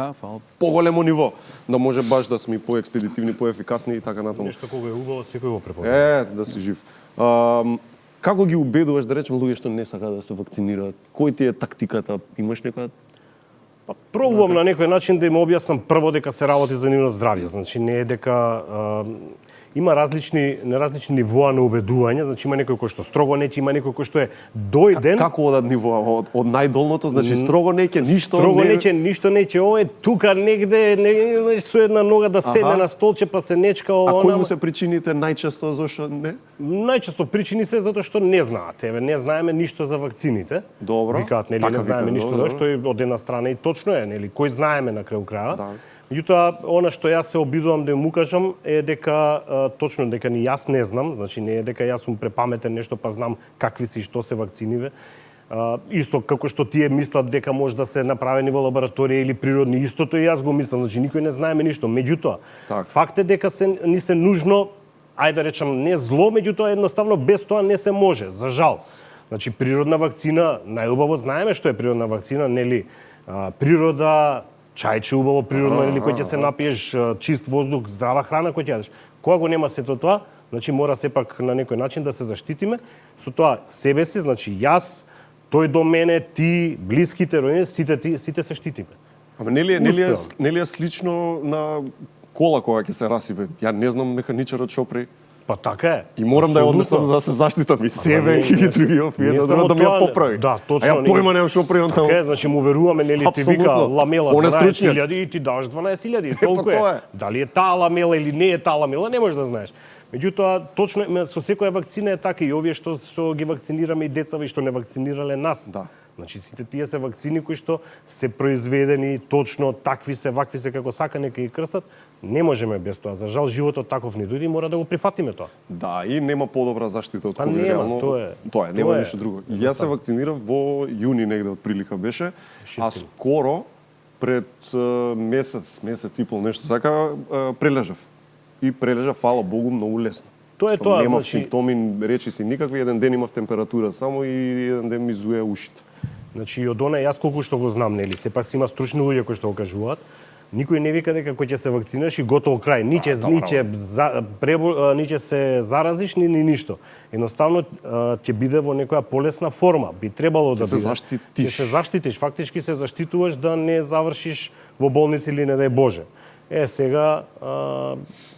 Speaker 2: поголемо ниво, да може баш да сме поекспедитивни, поефикасни и така натаму.
Speaker 1: Нешто кога е убаво секој го препознава.
Speaker 2: Да си жив. Како ги убедуваш да речеме луѓе што не сакаат да се вакцинираат? Кој ти е тактиката? Имаш некоја?
Speaker 1: Пробувам на некој начин да им објаснам прво дека се работи за нивно здравје. Значи не е дека има различни нивоа на убедување, значи има некој кој што строго неќе, има некој кој што е дојден.
Speaker 2: Како одат нивоа од најдолното, значи строго неќе, ништо
Speaker 1: строго неќе, ништо неќе, ова е тука негде со една нога да седне на столче па се нечка ова.
Speaker 2: А кои му се причините најчесто зашто не?
Speaker 1: Најчесто причини се затоа што не знаат. Еве не знаеме ништо за вакцините.
Speaker 2: Добро.
Speaker 1: Викаат нели не знаеме ништо зашто и од една страна и точно е, нели кој знаеме на крај крајот. Да. Меѓутоа, она што јас се обидувам да им укажам е дека точно дека ни јас не знам, значи не е дека јас сум препаметен нешто па знам какви се и што се вакциниве. Исто како што тие мислат дека може да се направени во лабораторија или природни, истото и јас го мислам, значи никој не знаеме ништо. Меѓутоа, факт е дека ни се нужно, ајде да речам, не зло, меѓутоа едноставно без тоа не се може, за жал. Значи природна вакцина, најубаво знаеме што е природна вакцина, нели? Природа, чајче убаво природно или кој ќе се напиеш, чист воздух, здрава храна кој ќе јадеш. Кога го нема сето тоа, значи мора сепак на некој начин да се заштитиме со тоа себе си, значи јас, тој до мене, ти, блиските, роднини, сите се штитиме.
Speaker 2: Ама нели е слично на кола кога ќе се расипе? Ја не знам механичарот што прави.
Speaker 1: Па така е.
Speaker 2: И морам да ја однесам за да се заштитам и себе и другиот и едно друго да ми ја поправи.
Speaker 1: Да, точно.
Speaker 2: А ја појма немам што прави он таму.
Speaker 1: Така е, значи му веруваме, нели ти вика ламела 12.000 и ти даваш 12.000, толку е. Дали е таа ламела или не е таа ламела, не можеш да знаеш. Меѓутоа, точно со секоја вакцина е така и овие што ги вакцинираме и децава и што не вакцинирале нас.
Speaker 2: Да.
Speaker 1: Значи сите тие се вакцини кои што се произведени точно такви се, вакви се како сака нека ги крстат. Не можеме без тоа. За жал животот таков ни дојде и мора да го прифатиме тоа.
Speaker 2: Да, и нема подобра заштита од
Speaker 1: COVID.
Speaker 2: Реално,
Speaker 1: тоа е.
Speaker 2: Нема ништо друго. Јас се вакцинирав во јуни негде од прилика беше, а скоро пред месец и пол нешто така прележав. И прележав, фала Богу, многу лесно.
Speaker 1: Тоа е тоа,
Speaker 2: немав
Speaker 1: значи
Speaker 2: симптоми, речи си никакви, еден ден имав температура само и еден ден ми зуе ушите.
Speaker 1: Значи од она јас колку што го знам, нели, сепак си има стручни луѓе кои што го кажуваат. Никој не вика дека кој ќе се вакцинираш и готово крај. Ни ќе се заразиш, ни ништо. Едноставно ќе биде во некоја полесна форма. Би требало да биде. Ќе се заштитиш. Фактички се заштитуваш да не завршиш во болница или не дај Боже. Сега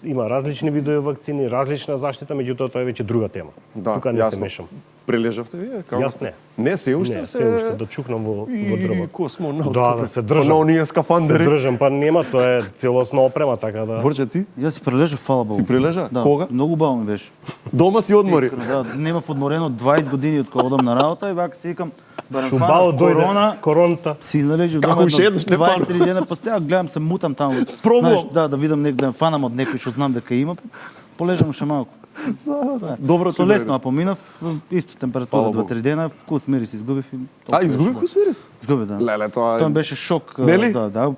Speaker 1: има различни видови вакцини, различна заштита, меѓутоа тоа е веќе друга тема.
Speaker 2: Да,
Speaker 1: Тука не
Speaker 2: јасно.
Speaker 1: се мешам.
Speaker 2: Прилежавте вие?
Speaker 1: Јас не.
Speaker 2: Не, се уште
Speaker 1: Не,
Speaker 2: се...
Speaker 1: се уште да чукнам во дрво.
Speaker 2: Космонавт.
Speaker 1: Да, се држам.
Speaker 2: На оние скафандери.
Speaker 1: Се држам, па нема, тоа е целосна опрема, така да...
Speaker 2: Борче, ти?
Speaker 3: Јас си прележав, фала Богу.
Speaker 2: Си прилежа?
Speaker 3: Да,
Speaker 2: Кога?
Speaker 3: Многу бавно ми беше.
Speaker 2: Дома си одмори?
Speaker 3: Да, немав одморено 20 години од кога одам на работа и вака си викам, барем
Speaker 1: Шубао
Speaker 3: фанав
Speaker 1: дојде короната.
Speaker 3: Си изналежив
Speaker 2: Како
Speaker 3: дома
Speaker 2: ше еднаш не
Speaker 3: 23 дена, па сега гледам се мутам таму.
Speaker 2: Пробувам.
Speaker 3: Да, да видам да фанам од некој што знам дека има. Полежам ше малку.
Speaker 2: Добро ти
Speaker 3: Со лесно
Speaker 2: дојде.
Speaker 3: поминав, исто температура
Speaker 2: Фала Богу.
Speaker 3: 2-3 дена, вкус мирис изгубив и...
Speaker 2: Изгуби вкус мирис?
Speaker 3: Изгуби, да.
Speaker 2: Леле, тоа е...
Speaker 3: Тоа ми беше шок.
Speaker 2: Нели?
Speaker 3: Да.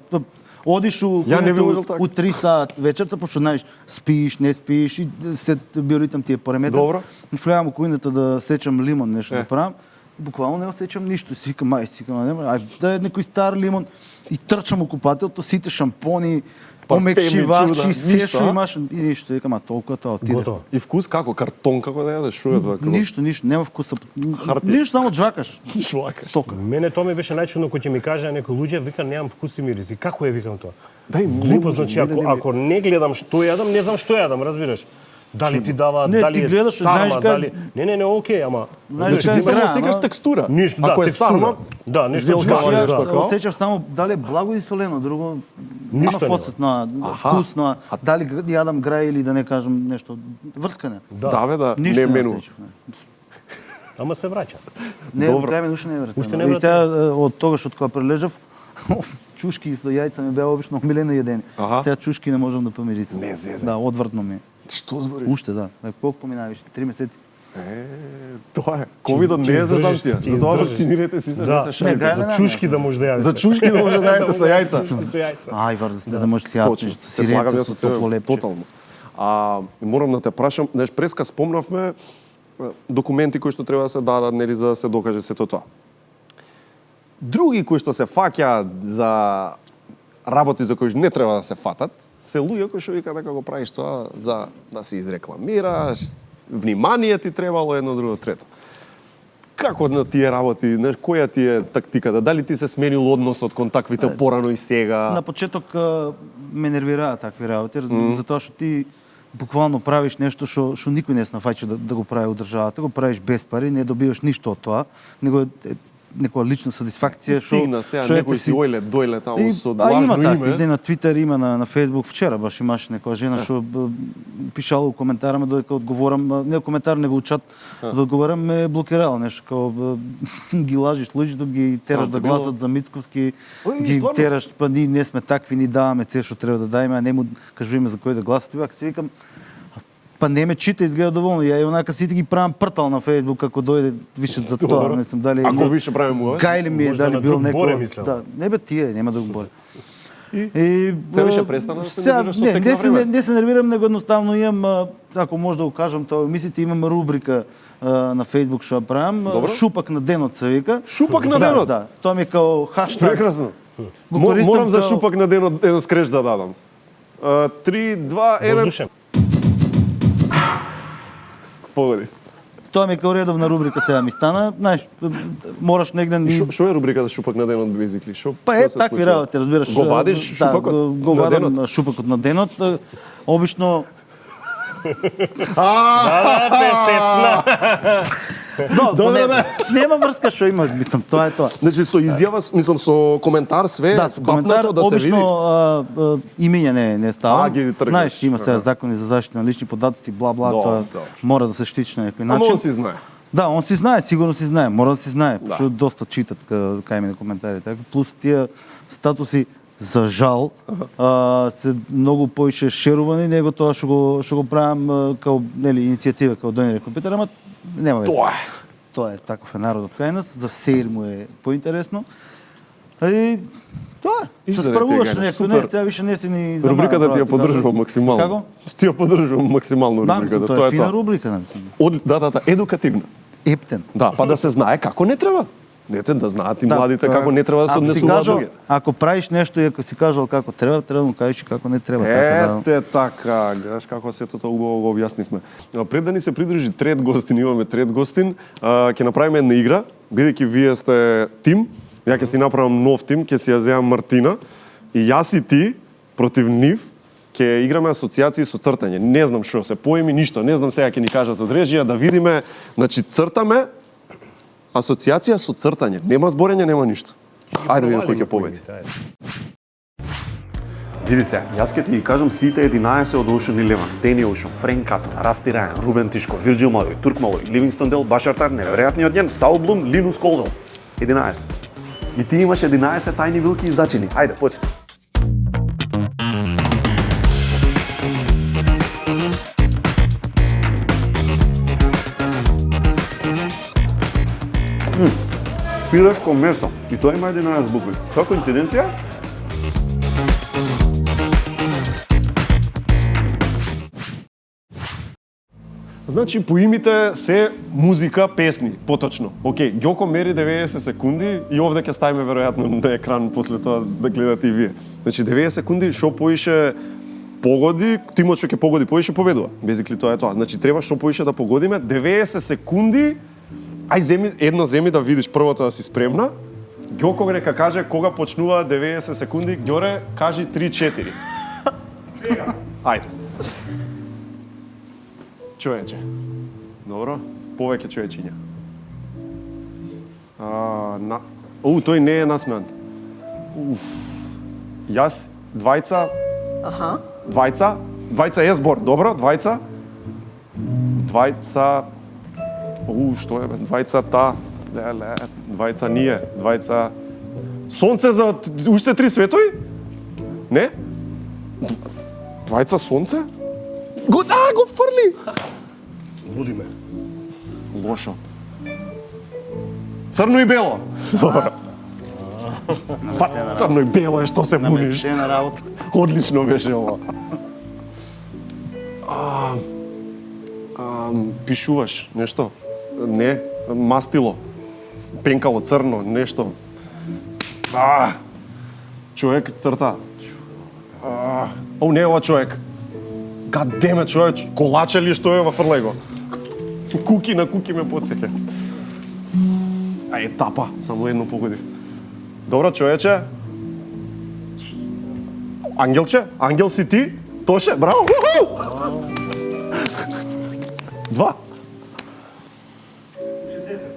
Speaker 3: Одиш у
Speaker 2: Ја не би можел така.
Speaker 3: у 3 сат вечерта, пошто знаеш, спиш, не спиш и се биоритам ти е пореметен.
Speaker 2: Добро.
Speaker 3: Влеам у кујната да сечам лимон, нешто да правам. Буквално не осеќам ништо. Си викам, ај, си викам, да е некој стар лимон и трчам у купателто, сите шампони, омекшивачи, се што имаш и ништо. Викам, а толку тоа отиде.
Speaker 1: Готово.
Speaker 2: И вкус како? Картон како да јадеш? Шо е тоа?
Speaker 3: Ништо, нема вкуса.
Speaker 2: Хартија.
Speaker 3: Ништо, само джвакаш.
Speaker 2: Шлакаш.
Speaker 3: Стока.
Speaker 1: Мене тоа ми беше најчудно кога ќе ми кажа некои луѓе, вика немам вкус и мирис. И како е викам тоа?
Speaker 2: Дај,
Speaker 1: Глупо, значи ако не гледам што јадам, не знам што јадам, разбираш? Дали ти дава,
Speaker 3: Не,
Speaker 1: дали
Speaker 3: ти
Speaker 1: е
Speaker 3: гледаш, знаеш
Speaker 1: сарма,
Speaker 3: как-
Speaker 1: дали... Не, окей, ама...
Speaker 3: Знаеш
Speaker 2: Значи
Speaker 3: как
Speaker 2: ти
Speaker 3: е
Speaker 2: само
Speaker 3: зря,
Speaker 2: осекаш
Speaker 3: ама-
Speaker 2: текстура.
Speaker 1: Ништо, да,
Speaker 2: Ако е
Speaker 1: текстура.
Speaker 2: сарма,
Speaker 1: Да, нешто
Speaker 2: зелка,
Speaker 1: джвакаш,
Speaker 2: нешто
Speaker 1: да.
Speaker 2: такова.
Speaker 3: Осеќав само дали е благо или солено, друго
Speaker 1: Ништо
Speaker 3: нема
Speaker 1: нема.
Speaker 3: подсетно, вкусно, а дали јадам грај или да не кажам нешто врскане.
Speaker 2: Да, бе, да,
Speaker 3: Ништо
Speaker 2: не
Speaker 3: не
Speaker 2: мену.
Speaker 3: осеќав, не.
Speaker 1: Ама се враќа.
Speaker 3: Не,
Speaker 2: Добро.
Speaker 3: крај ме уште не врата.
Speaker 1: Уште не
Speaker 3: И
Speaker 1: врата.
Speaker 3: сега од тогаш од кога прележав, чушки со јајца ми беа обично омилено јадење.
Speaker 2: Аха.
Speaker 3: Сега чушки не можам да помирисам.
Speaker 2: Не зезе.
Speaker 3: Да, одвртно ми е.
Speaker 2: Што збориш?
Speaker 3: Уште да. Колку помина више? 3 месеци.
Speaker 2: Тоа е. Ковидот не е за санкција.
Speaker 1: ќе
Speaker 2: Затоа
Speaker 1: издржиш.
Speaker 2: вакцинирате си се,
Speaker 1: Да,
Speaker 2: не се шајте.
Speaker 3: грај-
Speaker 1: за чушки да може да јадете.
Speaker 2: За чушки да може да јадете со јајца.
Speaker 1: Со јајца.
Speaker 3: Ај, вар да можеш си јадеш.
Speaker 2: Точно, се слагам јас со тебе тотално. Морам да те прашам, знаеш, преска спомнавме документи кои што треба да се дадат, нели, за да се докаже сето тоа. Други кои што се фаќаат за работи за кои не треба да се фатат, се луѓе кои што викаат дека го правиш тоа за да се изрекламираш, внимание ти требало едно друго трето. Како на тие работи, знаеш, која ти е тактиката? Дали ти се сменил односот кон таквите порано и сега?
Speaker 3: На почеток ме нервираа такви работи, затоа што ти буквално правиш нешто што никој не се нафаќа да го прави у државата, го правиш без пари, не добиваш ништо од тоа, него е некоја лична сатисфакција
Speaker 2: Стигна сега, некој си дојле таму со
Speaker 3: има
Speaker 2: лажно
Speaker 3: така,
Speaker 2: име.
Speaker 3: иде на Твитер, има на Фейсбук, вчера баш имаше некоја жена што пишала у коментараме додека одговорам, не у коментар, него у чат, да одговорам, ме блокирала нешто као ги лажиш луѓето, ги тераш
Speaker 2: Сам
Speaker 3: да
Speaker 2: ти било?
Speaker 3: гласат за Мицковски,
Speaker 2: Ој,
Speaker 3: ги
Speaker 2: стварно?
Speaker 3: тераш, па ние не сме такви, ни даваме се што треба да дајме, а не му кажуваме за кој да гласат. И си викам, па не ме чита, изгледа доволно. Ја и онака сите ги правам пртал на Фейсбук како дојде више за тоа,
Speaker 2: Добро.
Speaker 3: мислам дали
Speaker 2: Ако више правим му,
Speaker 3: гајле ми е
Speaker 1: Можда
Speaker 3: дали
Speaker 1: на
Speaker 3: бил
Speaker 1: друг боре,
Speaker 3: некој.
Speaker 1: мислам.
Speaker 3: Да, не бе тие, нема друг боре.
Speaker 2: И се више престана да се
Speaker 3: сега,
Speaker 2: нервираш со тек на време?
Speaker 3: не се нервирам, него едноставно имам, ако може да го кажам тоа, мислите, имам рубрика на Фейсбук што ја правам,
Speaker 2: Добро.
Speaker 3: шупак на денот се вика.
Speaker 2: Шупак на
Speaker 3: Да,
Speaker 2: денот?
Speaker 3: Да, тоа ми е као хаштаг.
Speaker 2: Прекрасно.
Speaker 3: Го користам
Speaker 2: Морам за
Speaker 3: као-
Speaker 2: шупак на денот еден скреч да дадам. 3, 2, 1.
Speaker 1: Воздушен.
Speaker 2: Погоди.
Speaker 3: Тоа ми е као редовна рубрика сега ми стана. Знаеш, мораш негде...
Speaker 2: Што е рубриката шупак на денот, basically?
Speaker 3: Па е такви работи, разбираш.
Speaker 2: Го вадиш
Speaker 3: Да,
Speaker 2: шупакот
Speaker 3: го
Speaker 2: на
Speaker 3: вадам
Speaker 2: денот?
Speaker 3: шупакот на денот. Обично
Speaker 1: Да, те сецна.
Speaker 2: Добре,
Speaker 3: нема врска што има, мислам, тоа е тоа.
Speaker 2: Значи со изјава, мислам со коментар све,
Speaker 3: Да, со коментар,
Speaker 2: бапнато да се види.
Speaker 3: обично имиња не става.
Speaker 2: ги тргнеш.
Speaker 3: Знаеш, има сега закони за заштита на лични податоци, бла-бла,
Speaker 2: Добро,
Speaker 3: тоа
Speaker 2: добро.
Speaker 3: мора да се штити на некој
Speaker 2: Ама
Speaker 3: начин.
Speaker 2: он си знае.
Speaker 3: Да, он си знае, сигурно си знае, мора да си знае,
Speaker 2: Да.
Speaker 3: што доста читат кај ми на коментари, така. Плюс тие статуси за жал се многу поише шерувани него тоа што го правам као нели иницијатива као дојнери компјутер, ама нема вeze.
Speaker 2: Тоа е.
Speaker 3: Тоа е таков е народот кај нас, за сеир му е поинтересно. И тоа е. Се
Speaker 2: Изгледа
Speaker 3: справуваш
Speaker 2: тега,
Speaker 3: некој,
Speaker 2: супер.
Speaker 3: не, сега више не си ни забавен,
Speaker 2: Рубриката ти ја
Speaker 3: брат,
Speaker 2: поддржувам
Speaker 3: Како?
Speaker 2: максимално. Ти ја поддржувам максимално
Speaker 3: Да, мислам,
Speaker 2: рубриката.
Speaker 3: тоа
Speaker 2: Тоа
Speaker 3: е
Speaker 2: е
Speaker 3: фина
Speaker 2: тоа.
Speaker 3: рубрика, нали?
Speaker 2: Да, едукативна.
Speaker 3: Ептен.
Speaker 2: Да, па да се знае како не треба. Дете да знаат и младите
Speaker 3: тоа е.
Speaker 2: како не треба да се
Speaker 3: Ако си
Speaker 2: однесуваат
Speaker 3: кажал-
Speaker 2: луѓе.
Speaker 3: Ако правиш нешто и ако си кажал како треба, треба да му кажеш и како не треба. Така, да.
Speaker 2: Ете така, гледаш како сето тоа убаво го објаснивме. Пред да ни се придружи трет гостин, имаме трет гостин, ќе направиме една игра, бидејќи вие сте тим, ја ќе си направам нов тим, ќе си ја земам Мартина и јас и ти Против нив ќе играме асоциации со цртање. Не знам што се поеми, ништо, не знам сега ќе ни кажат од режија да видиме, значи цртаме асоциација со цртање. Нема зборење, нема ништо. Ајде да видиме кој ќе победи. Види се, јас ќе ти ги кажам сите 11 од Ocean Eleven. Дени Ocean, Френк Катон, Расти Рајан, Рубен Тишко, Вирджил Малој, Турк Малој, Ливингстон Дел, Башар Тар, неверојатниот њен, Саул Блум, Линус Колвел. 11. И ти имаш 11 тајни вилки и зачини. Ајде, почни. Пилешко месо. И тоа има 11 букви. Тоа коинциденција? Значи, поимите се музика, песни, поточно. Океј, Ѓоко мери 90 секунди и овде ќе ставиме веројатно на екран после тоа да гледате и вие. Значи, 90 секунди што поише погоди, тимот што ќе погоди поише победува. Безикли тоа е тоа. Значи, треба што поише да погодиме 90 секунди. Земи да видиш првото да си спремна. Ѓоко нека каже кога почнува 90 секунди. Ѓоре, кажи 3-4. Ајде. Човече. Добро. Повеќе човечиња. Тој не е насмеан. Јас, двајца. Двајца е збор. Добро, двајца. Што е бе? Двајца та. Двајца ние. Двајца... Сонце за уште 3 светови? Не? Двајца сонце? Го фрли!
Speaker 1: Водиме.
Speaker 2: Лошо. Црно и бело. Па, црно и бело е, што се буниш?
Speaker 3: Наместена работа.
Speaker 2: Одлично беше ова. Пишуваш нешто? Не, мастило. Пенкало црно, нешто. Човек црта. Не ова човек. Гадеме човеч, колаче ли што е во фрлего? Куки на куки ме подсеќа. Тапа, само едно погодив. Добро човече. Ангелче, ангел си ти. Тоше, браво. 2.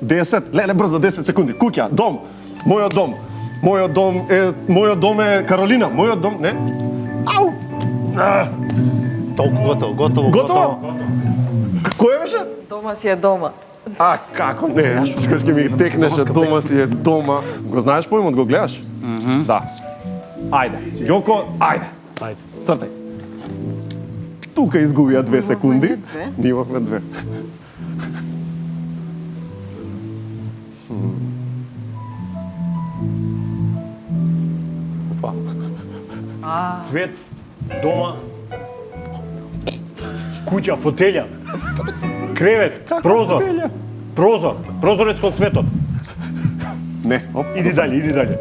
Speaker 2: 10. Леле, брзо, 10 секунди. Куќа, дом. Мојот дом. Мојот дом е Каролина. Мојот дом, не? Ау!
Speaker 3: Толку готово.
Speaker 2: Кој беше?
Speaker 5: Дома си е дома.
Speaker 2: Како не? Што ќе ми текнеше дома си е дома. Го знаеш поимот, го гледаш? Да. Ајде. Ѓоко, ајде. Цртај. Тука изгубија 2 секунди. Ние имавме 2.
Speaker 1: Цвет, дома, куќа, фотелја, кревет, прозор, прозорец кон светот.
Speaker 2: Не,
Speaker 1: Иди дале.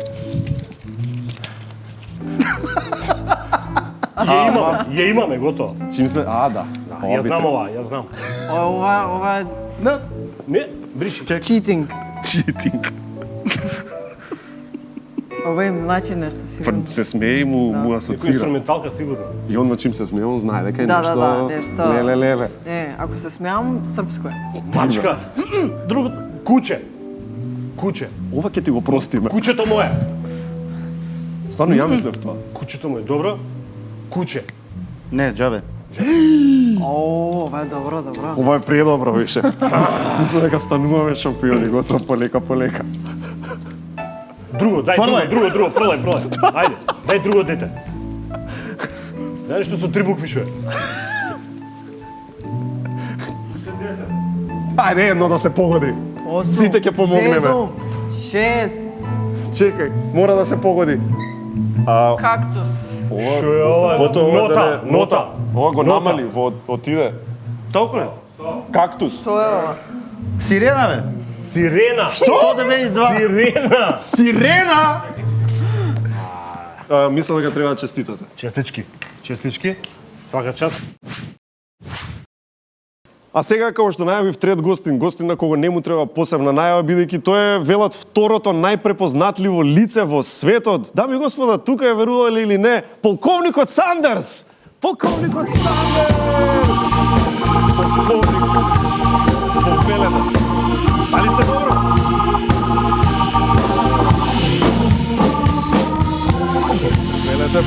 Speaker 1: Ја имаме, готово.
Speaker 2: Чим се? Да.
Speaker 1: Ја знам ова.
Speaker 5: Ова е...
Speaker 1: Не, бриши.
Speaker 5: Читинг. Ова им значи нешто сигурно.
Speaker 2: Се смее и му асоцира.
Speaker 1: Инструменталка сигурно.
Speaker 2: И он чим се смее, он знае дека е нешто...
Speaker 5: нешто...
Speaker 2: Леле.
Speaker 5: Не, ако се смеам, српско е.
Speaker 1: Пачка. Друго... Куче.
Speaker 2: Ова ќе ти го простиме.
Speaker 1: Кучето мое.
Speaker 2: Стварно ја мислев тоа.
Speaker 1: Кучето мое, добро? Куче.
Speaker 3: Не, џабе.
Speaker 5: Ова е добро.
Speaker 2: Ова е предобро беше. Мислам дека стануваме шампиони, готово полека.
Speaker 1: Друго, друго, фрлај. Ајде, дај друго дете. Дај нешто со 3 букви шо е.
Speaker 2: Ајде едно да се погоди.
Speaker 5: 8,
Speaker 2: Сите ќе помогнеме.
Speaker 5: 7, 6.
Speaker 2: Чекај, мора да се погоди.
Speaker 5: Кактус.
Speaker 1: Шо е ова? Нота.
Speaker 2: Ова го намали, отиде.
Speaker 3: Толку ли?
Speaker 2: Кактус.
Speaker 5: Тоа е ова.
Speaker 3: Сирена, бе.
Speaker 1: Сирена.
Speaker 3: Што? 192.
Speaker 1: Сирена.
Speaker 2: Мислам дека треба да честитате.
Speaker 1: Честички. Свака част.
Speaker 2: А сега, како што најавив трет гостин на кого не му треба посебна најава, бидејќи тој е, велат, второто најпрепознатливо лице во светот. Дами и господа, тука е, верували или не, полковникот Сандерс! Полковникот Сандерс! Полковник. Повелете. Али сте добро?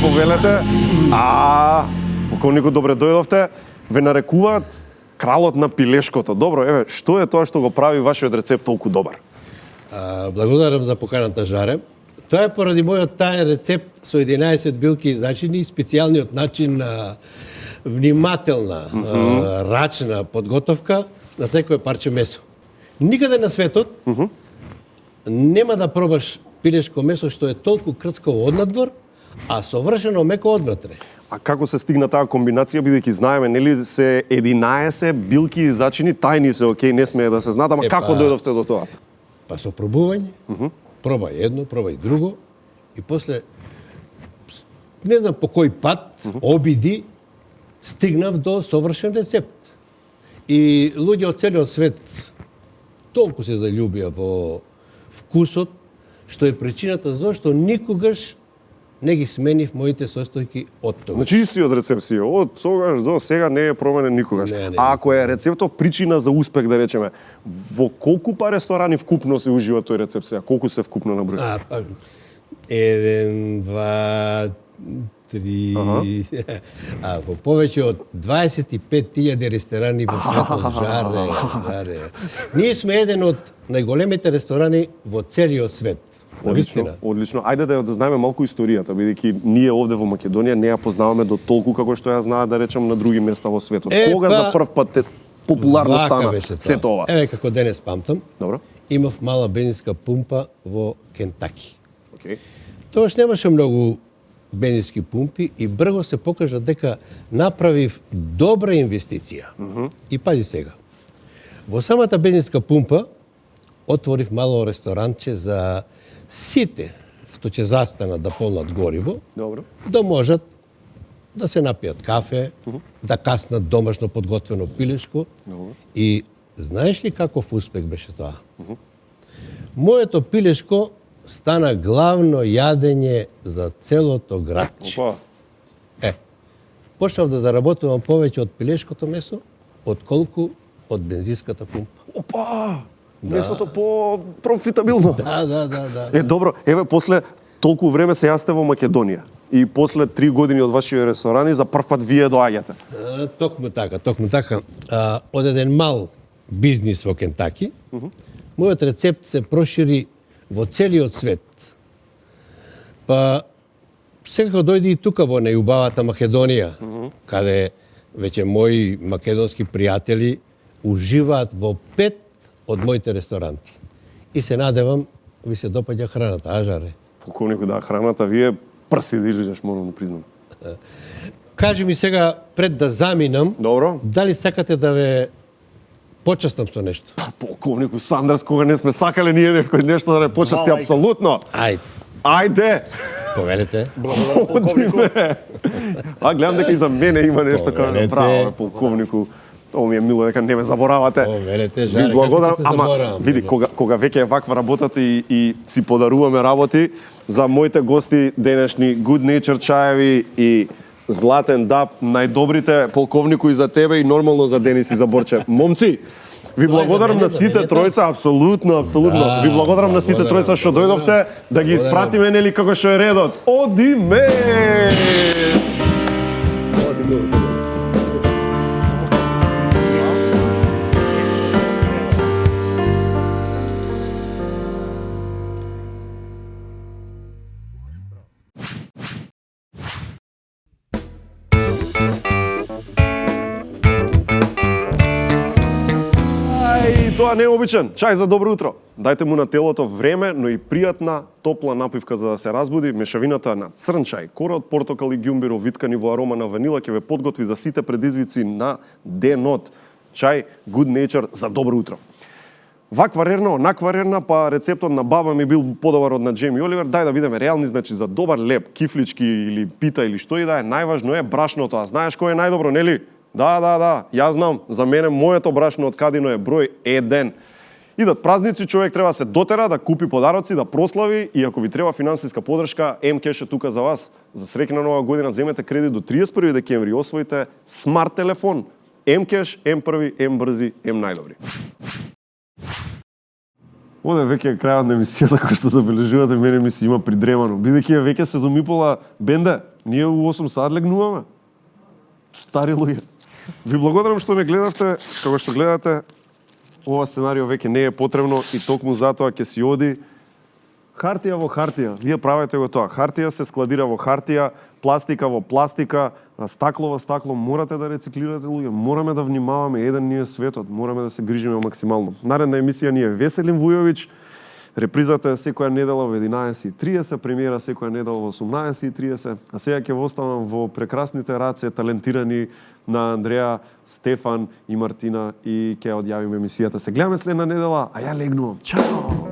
Speaker 2: Повелете. Полковникот, добре дојдовте. Ве нарекуваат кралот на пилешкото. Добро, еве, што е тоа што го прави вашиот рецепт толку добар?
Speaker 15: Благодарам за поканата, Жаре. Тоа е поради мојот таен рецепт со 11 билки и зачини и специјалниот начин на внимателна, рачна подготовка на секое парче месо. Никаде на светот нема да пробаш пилешко месо што е толку крцкаво однадвор, а совршено меко однатре.
Speaker 2: А како се стигна таа комбинација, бидејќи знаеме, нели се 11 билки и зачини, тајни се, окей, не смее да се знаат, ама како дојдовте до тоа?
Speaker 15: Па со пробување, пробај едно, пробај друго, и после, не знам по кој пат, обиди, стигнав до совршен рецепт. И луѓе од целиот свет толку се заљубија во вкусот, што е причината зашто никогаш не ги сменив моите состојки од тоа.
Speaker 2: Значи истиот рецепт си, од тогаш до сега не е променен никогаш.
Speaker 15: Не.
Speaker 2: А ако е рецептов причина за успех, да речеме, во колку па ресторани вкупно се ужива тој рецепт сега? Колку се вкупно на број?
Speaker 15: 1, 2, 3... во повеќе од 25.000 ресторани во светот, Жаре. Ние сме еден од најголемите ресторани во целиот свет.
Speaker 2: Одлично. Ајде да знаеме малку историјата, бидејќи ние овде во Македонија не ја познаваме до толку како што ја знаат, да речем, на други места во светот. Кога за прв пат популарно стана сето ова?
Speaker 15: Еве како денес памтам.
Speaker 2: Добро.
Speaker 15: Имав мала бензинска пумпа во Кентаки. Тогаш немаше многу бензински пумпи и брзо се покажа дека направив добра инвестиција. И пази сега. Во самата бензинска пумпа отворив мало ресторантче за сите што ќе застанат да полнат гориво, да можат да се напијат кафе, да каснат домашно подготвено пилешко. И знаеш ли каков успех беше тоа? Моето пилешко стана главно јадење за целото градче. Почнав да заработувам повеќе од пилешкото месо, отколку од бензинската пумпа.
Speaker 2: Месото по-профитабилно.
Speaker 15: Да.
Speaker 2: Добро, еве, после толку време се јасте во Македонија и после 3 години од вашиот ресторани за прв пат вие доаѓате.
Speaker 15: Токму така. Од еден мал бизнис во Кентаки, мојот рецепт се прошири во целиот свет. Па секако дојде и тука во најубавата Македонија, каде веќе мои македонски пријатели уживаат во 5 од моите ресторанти. И се надевам, ви се допаѓа храната, Жаре?
Speaker 2: Полковнику, да, храната, вие прсти да излизаш, морам да признам.
Speaker 15: Кажи ми сега, пред да заминам, дали сакате да ве почастам со нешто?
Speaker 2: Полковнику Сандерс, кога не сме сакале ние некој нешто да не почасти, апсолутно. Ајде.
Speaker 15: Повелете.
Speaker 2: Благодарам, полковнику. Гледам дека и за мене има нешто како направо, полковнику. Тоа ми е мило дека не ме заборавате.
Speaker 15: Велете, Жаре,
Speaker 2: ви благодарам,
Speaker 15: како те заборавам?
Speaker 2: Види, кога веќе е ваква работата и си подаруваме работи, за моите гости денешни Good Nature чаеви и Златен Даб, најдобрите, полковнику, и за тебе и нормално за Денис и за Борче. Момци, ви благодарам на сите тројца, апсолутно. Ви благодарам на сите тројца што дојдовте, да ги испратиме, нели, како што е редот. Одиме! Тоа не е обичен. Чај за добро утро. Дајте му на телото време, но и пријатна, топла напивка за да се разбуди. Мешавината на црн чај, кора од портокал и ѓумбиро, виткани во арома на ванила, ќе ве подготви за сите предизвици на денот. Чај Good Nature за добро утро. Ваква рерна, онаква рерна, па рецептот на баба ми бил подобар од на Джейми Оливер. Дај да бидеме реални, значи за добар леп, кифлички или пита или што и да е, најважно е брашното. А знаеш кој е најдобро, нели? Да, јас знам, за мене моето брашно од Кадино е број 1. Идат празници, човек треба се дотера да купи подароци, да прослави и ако ви треба финансиска подршка, М-Кеш е тука за вас. За среќна нова година земете кредит до 31 декември и освоите смарт телефон. М-Кеш, М-први, М-брзи, М-најдобри. Оде веќе е крајот на емисијата кој што забележувате, мене ми се има придремано. Бидејќи е веќе 7:30, бенде, ние у 8 сат легнуваме. Стари луѓе. Ви благодарам што ме гледавте, како што гледате, ова сценарио веќе не е потребно и токму затоа ќе си оди хартија во хартија. Вие правете го тоа. Хартија се складира во хартија, пластика во пластика, стакло во стакло. Морате да рециклирате, луѓе. Мораме да внимаваме, еден ни е светот. Мораме да се грижиме максимално. Наредна емисија ни е Веселин Вујовиќ. Репризата секоја недела во 11:30, премиера секоја недела во 18:30, а сега ќе оставам во прекрасните раце, талентирани на Андреа, Стефан и Мартина и ќе одјавиме емисијата. Се гледаме следна недела, а ја легнувам. Чао!